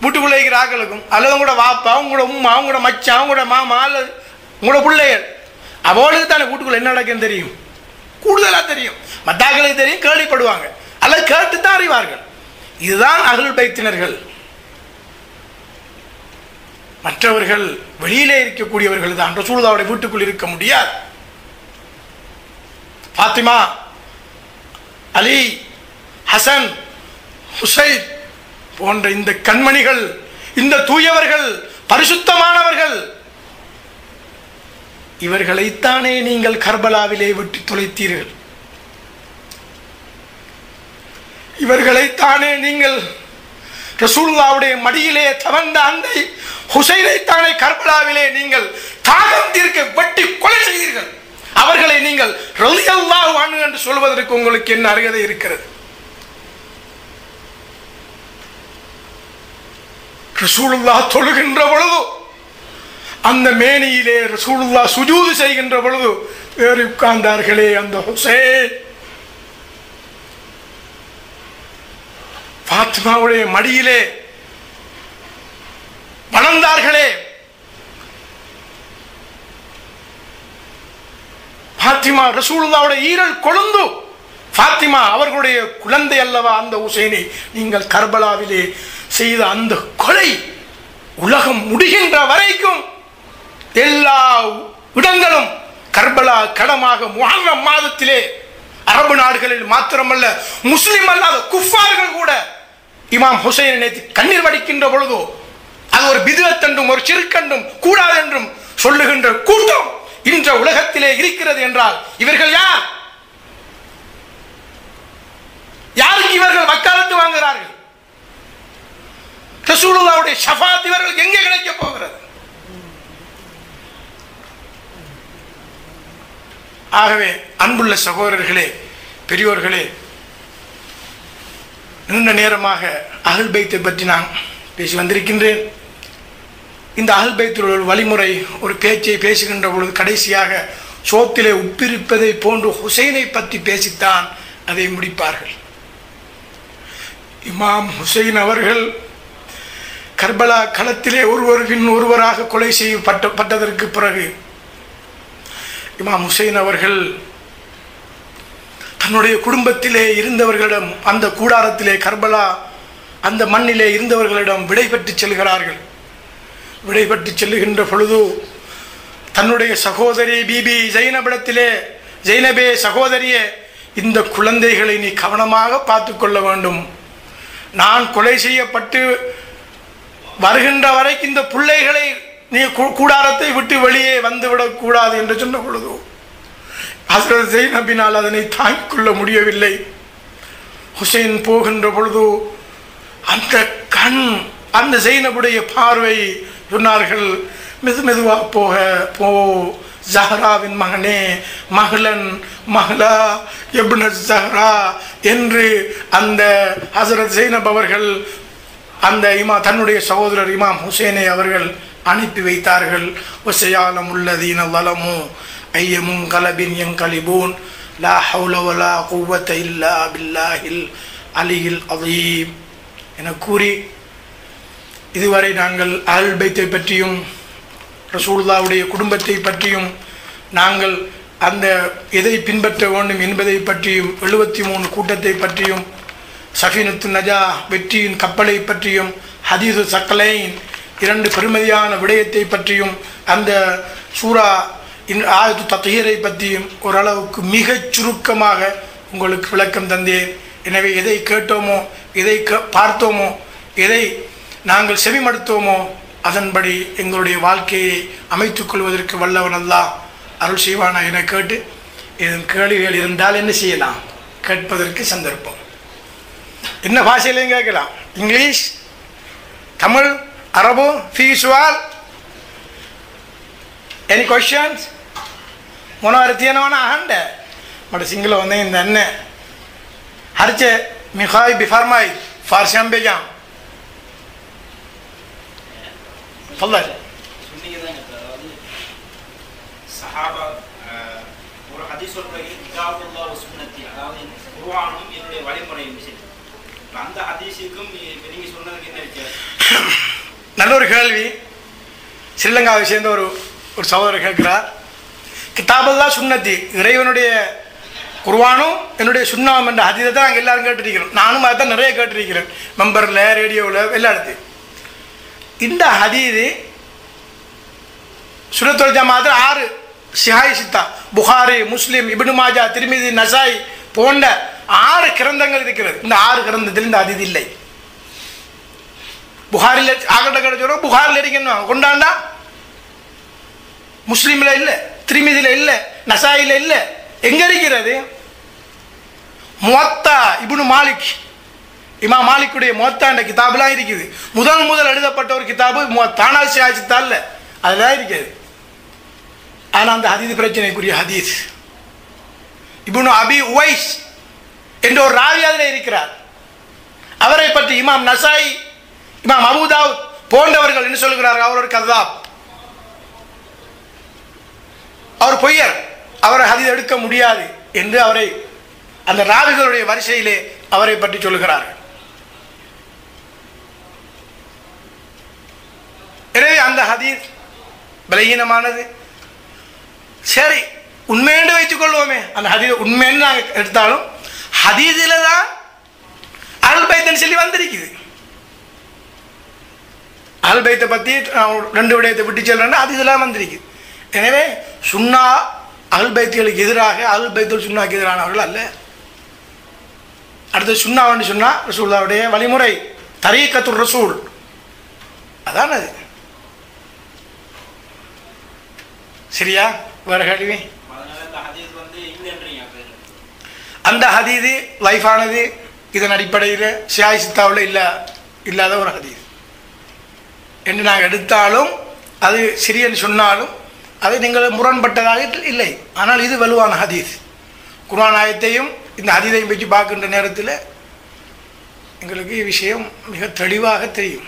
வீட்டுக்குள்ள இருக்கிற ஆக்களுக்கும், அல்லது உங்களோட வாப்பா, உங்களோட உம்மா, உங்களோட மச்சான், உங்களோட மாமா, அல்லது உங்களோட பிள்ளைகள், அவளுக்கு தானே வீட்டுக்குள்ள என்ன நடக்குன்னு தெரியும், கூடுதலாக தெரியும். மத்தாக்களுக்கு தெரியும், கேள்விப்படுவாங்க, அல்லது கேட்டுத்தான் அறிவார்கள். இதுதான் அஹ்லுல் பைத்தினர்கள். மற்றவர்கள் வெளியிலே இருக்கக்கூடியவர்கள் தான் ரசூலுல்லாஹ்வுடைய வீட்டுக்குள் இருக்க முடியாது. ஃபாத்திமா, அலி, ஹசன், ஹுசைன் போன்ற இந்த கண்மணிகள், இந்த தூயவர்கள், பரிசுத்தமானவர்கள், இவர்களைத்தானே நீங்கள் கர்பலாவிலே வெட்டி தொலைத்தீர்கள். இவர்களைத்தானே நீங்கள் ரசூலுல்லாஹ்வுடைய மடியிலே தவழ்ந்த அந்த ஹுசைனைத்தானே கர்பலாவிலே நீங்கள் தாகம் தீர்க்க வெட்டி கொலை செய்தீர்கள். அவர்களை நீங்கள் ரலியல்லாஹு அன்ஹு என்று சொல்வதற்கு உங்களுக்கு என்ன அருகதை இருக்கிறது? ரசூலுல்லாஹ் தொழுகின்ற பொழுது அந்த மேனியிலே ரசூலுல்லாஹ் சுஜூது செய்கின்ற பொழுது ஏறி உட்கார்ந்தார்களே அந்த ஹுசைன், பாத்திமாவுடைய மடியிலே வளர்ந்தார்களே, பாத்திமா ரசூலுல்லாஹ்வுடைய ஈரல் கொழுந்து, பாத்திமா அவர்களுடைய குழந்தை அல்லவா அந்த ஹுசைனை நீங்கள் கர்பலாவிலே செய்த அந்த கொலை உலகம் முடிகின்ற வரைக்கும் எல்லா இடங்களும் கர்பலா கடமாக முஹர்ரம் மாதத்திலே அரபு நாடுகளில் மாத்திரமல்ல முஸ்லிம் அல்லாத குஃபார்கள் கூட இமாம் ஹுசைனை நேற்று கண்ணீர் வடிக்கின்ற பொழுதோ அது ஒரு பித்அத் என்றும் ஒரு சிறுக்கென்றும் கூடாது என்றும் சொல்லுகின்ற கூட்டம் இன்ற உலகத்திலே இருக்கிறது என்றால் இவர்கள் யார்? யாருக்கு இவர்கள் வக்காலத்து வாங்குகிறார்கள்? ரசூலுல்லாஹ்வுடைய ஷஃபாத் இவர்களுக்கு எங்கே கிடைக்க போகிறது? ஆகவே அன்புள்ள சகோதரர்களே, பெரியோர்களே, நீண்ட நேரமாக அஹ்ல் பைத்தை பற்றி நான் பேசி வந்திருக்கின்றேன். இந்த அஹ்ல் பைத்தில் ஒரு வழிமுறை, ஒரு பேச்சை பேசுகின்ற பொழுது கடைசியாக சோத்திலே உப்பிருப்பதை போன்று ஹுசைனை பற்றி பேசித்தான் அதை முடிப்பார்கள். இமாம் ஹுசைன் அவர்கள் கர்பலா களத்திலே ஒருவரின் ஒருவராக கொலை செய்யப்பட்டதற்கு பிறகு இமாம் ஹுசைன் அவர்கள் தன்னுடைய குடும்பத்திலே இருந்தவர்களிடம், அந்த கூடாரத்திலே கர்பலா அந்த மண்ணிலே இருந்தவர்களிடம் விடை பெற்று செல்கிறார்கள். விடை பெற்று செல்லுகின்ற பொழுது தன்னுடைய சகோதரி பிபி ஜைனபிடத்திலே, ஜைனபே சகோதரியே, இந்த குழந்தைகளை நீ கவனமாக பார்த்து கொள்ள வேண்டும். நான் கொலை செய்யப்பட்டு வருகின்ற வரைக்கும் இந்த பிள்ளைகளை நீ கூடாரத்தை விட்டு வெளியே வந்துவிடக் கூடாது என்று சொன்ன பொழுது ஹஸ்ரத் ஜைனபினால் அதனை தாங்கிக் கொள்ள முடியவில்லை. ஹுசைன் போகின்ற பொழுது அந்த கண், அந்த ஜைனபுடைய பார்வை சொன்னார்கள், மெதுவா போ ஜஹராவின் மகனே, மகளன் மகளா இப்னு ஜஹரா என்று அந்த ஹஸ்ரத் ஜைனப் அவர்கள் அந்த தன்னுடைய சகோதரர் இமாம் ஹுசைனை அவர்கள் அனுப்பி வைத்தார்கள். வஸயாலம் உள்ளதீன ஸலமு ஐயமுன் கலபின் யன்கலிபூன் லா ஹவுல வலா குவத இல்லா பில்லாஹில் அலியில் அஸீம் என கூறி, இதுவரை நாங்கள் அஹ்ல் பைத்தை பற்றியும் ரசூலுல்லாஹ்வுடைய குடும்பத்தை பற்றியும் நாங்கள் அந்த எதை பின்பற்ற வேண்டும் என்பதை பற்றியும் 73 கூட்டத்தை பற்றியும் சஃபீனத்து நஜா வெற்றியின் கப்பலை பற்றியும் ஹதீது சக்கலைன் 2 பெருமதியான விடயத்தை பற்றியும் அந்த சூரா ஆயத்து தத்ஹீரை பற்றியும் ஓரளவுக்கு மிகச் சுருக்கமாக உங்களுக்கு விளக்கம் தந்தேன். எனவே எதை கேட்டோமோ, எதை பார்த்தோமோ, எதை நாங்கள் செவிமடுத்தோமோ அதன்படி எங்களுடைய வாழ்க்கையை அமைத்துக் கொள்வதற்கு வல்லவன் அல்லாஹ் அருள் செய்வானா என கேட்டு, இதன் கேள்விகள் இருந்தால் என்ன செய்யலாம்? கேட்பதற்கு சந்தர்ப்பம். என்ன பாஷையிலையும் கேட்கலாம், இங்கிலீஷ், தமிழ், அரபு, ஃபீ சுவால். Any questions? මොනවද අහන්න මට සිංහල හොඳ ඉන්න දන්නේ හරිද මිඛායි بفرمایید فارسی هم بگم تفضل சஹாபா ஒரு ஹதீஸ் சொல்றாங்க கிதாபுல்லாஹ் வ சுன்னத்தி, அதாவது குர்ஆனும் என்னுடைய வழிமுறையும் விஷயம். அந்த ஹதீஸுக்கும் நீங்க சொன்னதுக்கு என்ன வித்தியாசம்? நல்ல ஒரு கேள்வி. ஸ்ரீலங்காவை சேர்ந்த ஒரு சகோதரர் கேட்கிறார், கிதாபுல்லாஹ் சுன்னத்தி, இறைவனுடைய குர்ஆனும் என்னுடைய சுன்னாவும் என்ற ஹதீஸை தான் நாங்கள் எல்லாரும் கேட்டிருக்கிறோம். நானும் அதை தான் நிறைய கேட்டிருக்கிறேன், மெம்பரில், ரேடியோவில், எல்லா இடத்தையும். இந்த ஹதீது சுன்னத்துல் ஜமாஅத்தில் 6 சிஹாய் சித்தா, புகாரி, முஸ்லிம், இப்னு மாஜா, திர்மிதி, நசாய் போன்ற 6 கிரந்தங்கள் இருக்கிறது. இந்த 6 கிரந்தத்தில் இந்த ஹதீஸ் இல்லை. புகாரில் ஆகட்ட கிடைச்சோம், புகாரில் இருக்கணும் கொண்டாண்டா, முஸ்லீமில் இல்லை, திர்மிதியில் இல்லை, நசாயில் இல்லை. எங்க இருக்கிறது? முவத்தா இப்னு மாலிக், இமாம் மாலிக்குடைய முவத்தா என்ற கிதாபெலாம் இருக்குது. முதல் எழுதப்பட்ட ஒரு கிதாபு முவத்தானா சிஹாய் சித்தா இல்லை, அதெல்லாம் இருக்குது. ஆனால் அந்த ஹதீஸ் பிரச்சனைக்குரிய ஹதீஸ். இப்னு அபி உவைஸ் என்ற ஒரு ராவி அதில் இருக்கிறார். அவரை பற்றி இமாம் நசாயி, இமாம் அபூதாவுத் போன்றவர்கள் என்ன சொல்கிறார்கள்? அவர் ஒரு கதாப், அவர் பொய்யர், அவரை ஹதீஸ் எடுக்க முடியாது என்று அவரை அந்த ராவிகளுடைய வரிசையிலே அவரை பற்றி சொல்கிறார்கள். எனவே அந்த ஹதீஸ் பலகீனமானது. சரி, உண்மையென்று வைத்துக் கொள்வோமே, அந்த ஹதீஸ் உண்மைன்னு நாங்கள் எடுத்தாலும் ஹதீஸில் தான் அஹ்லுல் பைத்னு சொல்லி வந்திருக்குது. அஹ்லுல் பைத்தை பற்றி ரெண்டு விடயத்தை விட்டு செல்றேன்னா அது இதெல்லாம் வந்திருக்குது. எனவே சுன்னா அஹ்லுல் பைத்துகளுக்கு எதிராக, அஹ்லுல் பைத்துல் சுன்னாக்கு எதிரானவர்கள் அல்ல. அடுத்து சுன்னான்னு சொன்னால் ரசூலுல்லாஹ்வுடைய வழிமுறை, தரீக்கத்துர் ரசூல், அதான் அது. சரியா? வேற கேள்வி? அந்த ஹதீது லைஃபானது. இதன் அடிப்படையில் ஷியாய் சித்தாவில் இல்லாத ஒரு ஹதீஸ் என்று நாங்கள் எடுத்தாலும், அது சிறியன்னு சொன்னாலும் அது நீங்கள் முரண்பட்டதாக இல்லை. ஆனால் இது வலுவான ஹதீஸ். குர்ஆன் ஆயத்தையும் இந்த ஹதீஸையும் வச்சு பார்க்கின்ற நேரத்தில் எங்களுக்கு விஷயம் மிக தெளிவாக தெரியும்.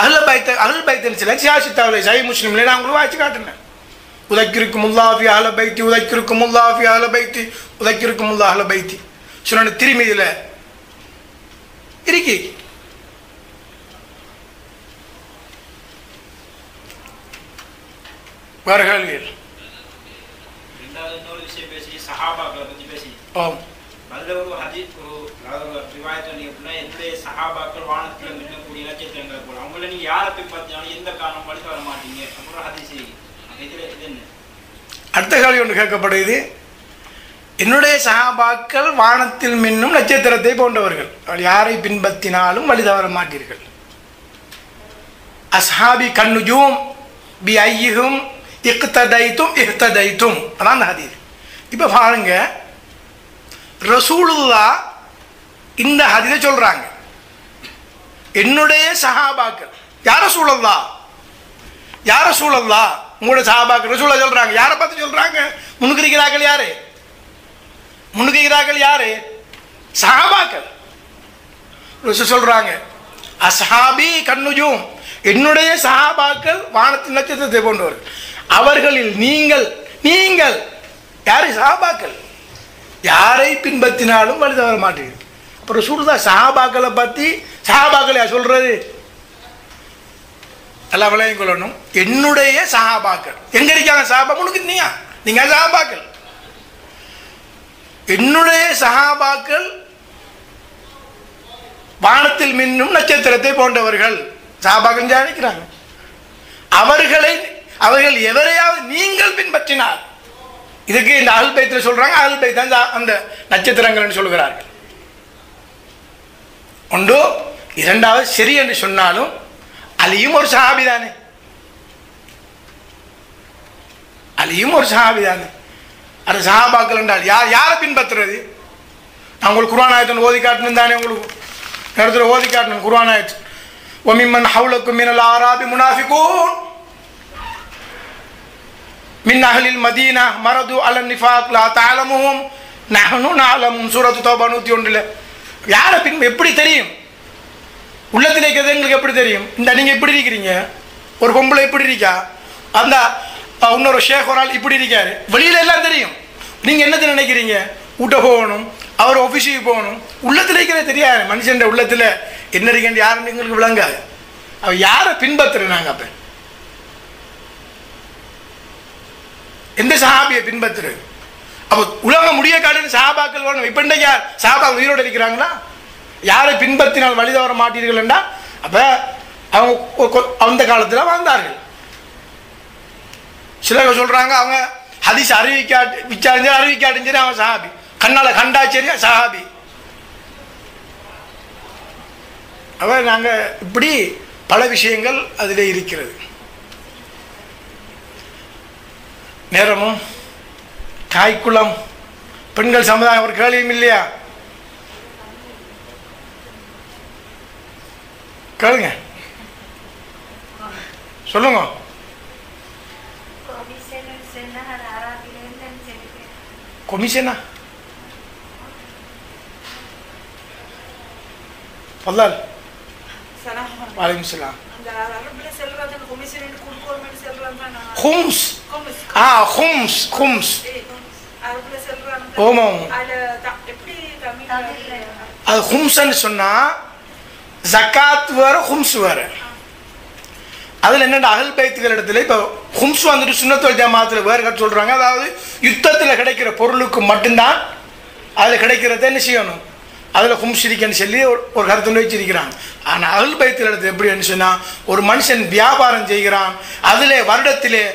அஹ்லுல் பைத்தின் சில சியாசித்தாவில் சஹீஹ் முஸ்லிம்ல நான் உங்களுக்கு வாய்ச்சி காட்டினேன். உதக்கிருக்குமுல்லாஹ் ஃபி அஹ்லி பைத்தி, உதக்கிருக்குமுல்லாஹ் ஃபி அஹ்லி பைத்தி, உதக்கிருக்குமுல்லாஹ் அஹ்லி பைத்தி. சுனன் திர்மிதியில இருக்கு. வேற கேள்விகள்? இன்னொரு விஷயம் பேசி சஹாபாக்களை பற்றி பேசி. அதில் ஒரு ஹதீஸ், ஒரு ரிவாயத் அப்படின்னா எந்த சஹாபாக்கள் வானத்தில் மின்னக்கூடிய நட்சத்திரங்களை போல அவங்கள நீங்கள் யாரை போய் பார்த்தாலும் எந்த காரணம் வழி வர மாட்டீங்க அப்புறம் ஹதீஸ். இதில் இது என்ன? அடுத்த கேள்வி ஒன்று கேட்கப்படுது. என்னுடைய சஹாபாக்கள் வானத்தில் மின்னும் நட்சத்திரத்தை போன்றவர்கள், யாரை பின்பற்றினாலும் வழி தவற மாட்டீர்கள். அஸ்ஹாபி கன்னுஜூம் பி ஐயும் இக்ததைத்தும் இஹ்ததைத்தும், அதான் அந்த ஹதீஸ். இப்போ பாருங்க, ரசூலுல்லாஹ் இந்த ஹதீஸை சொல்றாங்க, என்னுடைய சஹாபாக்கள். யார் ரசூலுல்லாஹ்? யார் ரசூலுல்லாஹ்? உங்களுடைய சஹாபாக்கள் ரசூலுல்லாஹ் சொல்றாங்க. யாரை பார்த்து சொல்றாங்க? முன்னுக்குறார்கள். யாரு முன்னுக்குறார்கள்? யாரு? சஹாபாக்கள். ரசூல் சொல்றாங்க, அஸ்ஹாபி கன்னுஜூம், என்னுடைய சஹாபாக்கள் வானத்தின் நட்சத்திரத்தை போன்றவர்கள், அவர்களில் நீங்கள் நீங்கள் யாரு? சஹாபாக்கள். யாரை பின்பற்றினாலும் வழி தவற மாட்டீர்கள். அப்புறம் ரசூலுல்லாஹ் சஹாபாக்களை பற்றி, சஹாபாக்கள் சொல்றது எல்லாம் விளையும் கொள்ளணும். என்னுடைய சஹாபாக்கள் எங்க இருக்காங்க? சஹாபா முன்னுக்கு நீங்க சஹாபாக்கள். என்னுடைய சஹாபாக்கள் வானத்தில் மின்னும் நட்சத்திரத்தை போன்றவர்கள். சஹாபாக்கள் நினைக்கிறாங்க, அவர்கள் எவரையாவது நீங்கள் பின்பற்றினார். இதுக்கு இந்த அஹ்லுல் பைத்தில் சொல்றாங்க, அஹ்லுல் பைத் தான் அந்த நட்சத்திரங்கள் சொல்கிறார்கள். ஒன்று. இரண்டாவது, சரி என்று சொன்னாலும் அலியும் ஒரு சஹாபி தானே, அலியும் ஒரு சஹாபி தானே. அது சஹாபாக்கள் என்றால் யாரை பின்பற்றுறது? நான் உங்களுக்கு குர்ஆன் ஆயத்தை ஓதி காட்டணும் தானே, உங்களுக்கு நேரத்தில் ஓதி காட்டணும் குர்ஆன் ஆயத்து. وَمِمَّنْ حَوْلَكُمْ مِنَ الْأَعْرَابِ مُنَافِقُونَ مِنْ أَهْلِ الْمَدِينَةِ مَرَدُوا عَلَى النِّفَاقِ لَا تَعْلَمُهُمْ نَحْنُ نَعْلَمُهُمْ சூரத்து தௌபா 101. யாரை எப்படி தெரியும்? உள்ளத்தில் இருக்கிறது எங்களுக்கு எப்படி தெரியும்? இந்த நீங்கள் எப்படி இருக்கிறீங்க, ஒரு பொம்பளை எப்படி இருக்கா, அந்த இன்னொரு ஷேக் ஒரு ஆள் இப்படி இருக்காரு, வெளியில எல்லாம் தெரியும். நீங்கள் என்னத்தை நினைக்கிறீங்க? ஊட்ட போகணும், அவர் ஆஃபீஸுக்கு போகணும், உள்ளத்தில் இருக்கிறது தெரியாது. மனுஷன் உள்ளத்தில் என்ன இருக்கேன் யாருன்னு எங்களுக்கு விளங்காது. அவ யாரை பின்பற்றுறாங்க? அப்ப எந்த சஹாபியை பின்பற்றுறது? அப்போ உலகம் முடிய காட்டின சஹாபாக்கள் வேணும். இப்போ இன்றைக்கு யார் சஹாபா உயிரோடு இருக்கிறாங்களா? யாரை பின்பற்றினால் வழி தவற மாட்டீர்கள் என்றால் அப்ப அவங்க அந்த காலத்தில் வாழ்ந்தார்கள். சிலர் சொல்றாங்க அவங்க ஹதீஸ் அறிவிக்காட்டின் சரி அவன் சஹாபி, கண்ணால கண்டா சரி சஹாபி. அவர் நாங்கள் இப்படி பல விஷயங்கள் அதில் இருக்கிறது. நேரமும் தாய்க்குளம் பெண்கள் சமுதாயம் ஒரு கேள்வியும் இல்லையா? கேளுங்க, சொல்லுங்க. கொமிஷனா பல்லால் வாலைக்கும் சலாம். ஹும்ஸ் ஹும்ஸ் ஹும்ஸ் ஓமம். அது ஹும்ஸ்ன்னு சொன்னா ஜக்காத் வேற ஹும்ஸ் வேற. அதில் என்னென்ன அகல் பைத்துகள் இடத்துல இப்போ ஹும்ஸ் வந்துட்டு சுன்னத்துல் ஜமாத்தில் வேறு கற்று சொல்கிறாங்க. அதாவது யுத்தத்தில் கிடைக்கிற பொருளுக்கு மட்டும்தான் அதில் கிடைக்கிறத என்ன செய்யணும், அதில் ஹும்ஸ் இருக்கன்னு சொல்லி ஒரு கருத்து வச்சிருக்கிறாங்க. ஆனால் அகல் பைத்துகள் இடத்துல எப்படின்னு சொன்னால், ஒரு மனுஷன் வியாபாரம் செய்கிறான், அதில் வருடத்திலே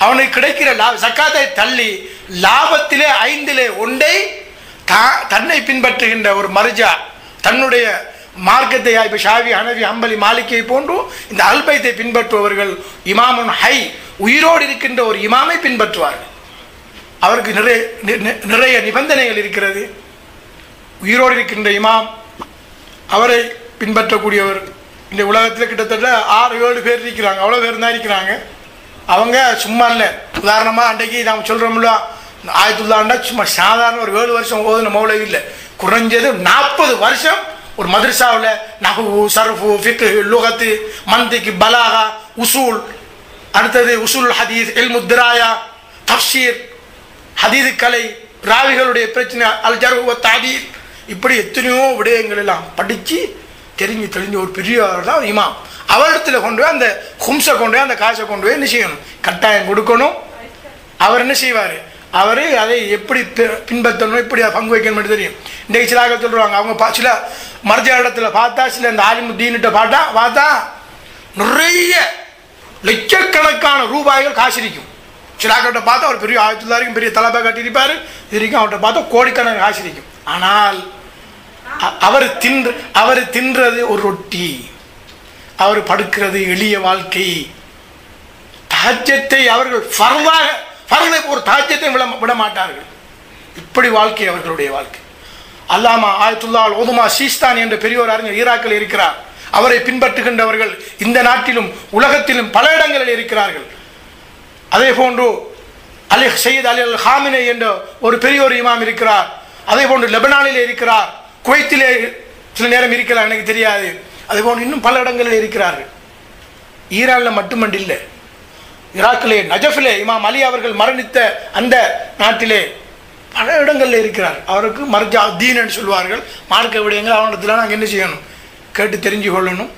அவனுக்கு கிடைக்கிற ஜக்காத்தை தள்ளி லாபத்திலே 5/1 தன்னை பின்பற்றுகின்ற ஒரு மர்ஜா, தன்னுடைய மார்க்கத்தை இப்போ ஷாவி ஹனவி ஹம்பலி மாலிக்கை போன்று இந்த அல்பைத்தை பின்பற்றுபவர்கள் இமாமுன் ஹை, உயிரோடு இருக்கின்ற ஒரு இமாமை பின்பற்றுவார்கள். அவருக்கு நிறைய நிபந்தனைகள் இருக்கிறது. உயிரோடு இருக்கின்ற இமாம், அவரை பின்பற்றக்கூடியவர் இந்த உலகத்தில் கிட்டத்தட்ட 6-7 பேர் இருக்கிறாங்க. அவ்வளோ பேர் தான் இருக்கிறாங்க. அவங்க சும்மா இல்லை. உதாரணமாக அன்றைக்கு நாம் சொல்கிறோம்ல, ஆயத்துல்லாண்டா சும்மா சாதாரண ஒரு 7 வருஷம் ஓதுன மௌலவி இல்லை, குறைஞ்சது 40 வருஷம் ஒரு மதரசாவில் நஹ்வு, சர்ஃபு, ஃபிக்ஹ், லுகத்து, மந்திக், பலாகா, உசூல், அடுத்தது உசூல் ஹதீஸ், இல்மு திராயா, தஃப்சீர், ஹதீது கலை, ராவிகளுடைய பிரச்சனை, அல் ஜர்ஹ் வ தஅதீல், இப்படி எத்தனையோ விடயங்கள் எல்லாம் படித்து தெரிஞ்சு ஒரு பெரியவர் தான் இமாம். அவரிடத்தில் கொண்டு போய் அந்த ஹும்ஸை கொண்டு போய் அந்த காசை கொண்டு போய் என்ன செய்யணும், கட்டாயம் கொடுக்கணும். அவர் என்ன செய்வார், அவர் அதை எப்படி பின்பற்றணும், எப்படி பங்கு வைக்கணும்னு தெரியும். இன்றைக்கு சிலாக சொல்கிறாங்க, அவங்க சில மர்ஜா இடத்துல பார்த்தா, சில இந்த ஆலிமுத்தீன்கிட்ட பார்த்தா நிறைய லட்சக்கணக்கான ரூபாய்கள் காசு இருக்கும். சிலாக்கிட்ட பார்த்தா ஒரு பெரிய ஆயத்துல்லாருக்கும் பெரிய தலப்பை கட்டியிருப்பார், இருக்கும். அவர்கிட்ட பார்த்தா கோடிக்கணக்கான காசு இருக்கும். ஆனால் அவர் தின்றது ஒரு ரொட்டி, அவர் படுக்கிறது எளிய வாழ்க்கை. தஹஜ்ஜத்தை அவர்கள் ஃபர்லை ஒரு தஹஜ்ஜத்தை விட மாட்டார்கள். இப்படி வாழ்க்கை அவர்களுடைய வாழ்க்கை. அல்லாமா ஆயத்துல்லா அல் உதுமா சீஸ்தானி என்ற பெரியோர் அறிஞர் ஈராக்கில் இருக்கிறார். அவரை பின்பற்றுகின்றவர்கள் இந்த நாட்டிலும் உலகத்திலும் பல இடங்களில் இருக்கிறார்கள். அதே போன்று சையத் அலி அல் ஹாமினை என்ற ஒரு பெரியோர் இமாம் இருக்கிறார். அதே போன்று லெபனானிலே இருக்கிறார், குவைத்திலே சில நேரம் இருக்கலாம், எனக்கு தெரியாது. அதே போன்று இன்னும் பல இடங்களில் இருக்கிறார்கள். ஈரானில் மட்டுமண்டில்லை, ஈராக்கிலே நஜஃபிலே இமாம் அலி அவர்கள் மரணித்த அந்த நாட்டிலே பல இடங்களில் இருக்கிறார். அவருக்கு மர்ஜா தீன்னு சொல்வார்கள், மார்க்க விடயங்கள். அவனிடத்துல நாங்கள் என்ன செய்யணும், கேட்டு தெரிஞ்சு கொள்ளணும்.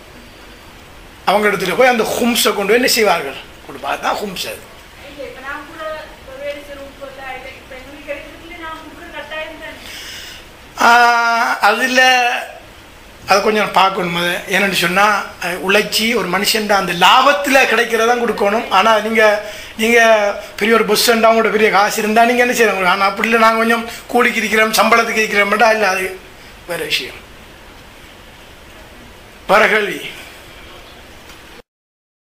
அவங்க இடத்துல போய் அந்த ஹும்ஸை கொண்டு போய் என்ன செய்வார்கள், கொடுப்பா தான் ஹும்ஸ். அது அதில் அதை கொஞ்சம் பார்க்கணும். அது என்னென்னு சொன்னால், உழைச்சி ஒரு மனுஷன் அந்த லாபத்தில் கிடைக்கிறதான் கொடுக்கணும். ஆனால் நீங்கள் பெரிய ஒரு பஸ் ஸ்டாண்ட் அவங்களோட பெரிய காசு இருந்தால் நீங்கள் என்ன செய்யணும். ஆனால் அப்படி இல்லை, நாங்கள் கொஞ்சம் கூலிக்கு இருக்கிறோம், சம்பளத்துக்கு இருக்கிறோம், இல்லை, அது வேறு விஷயம். வேறு கேள்வி.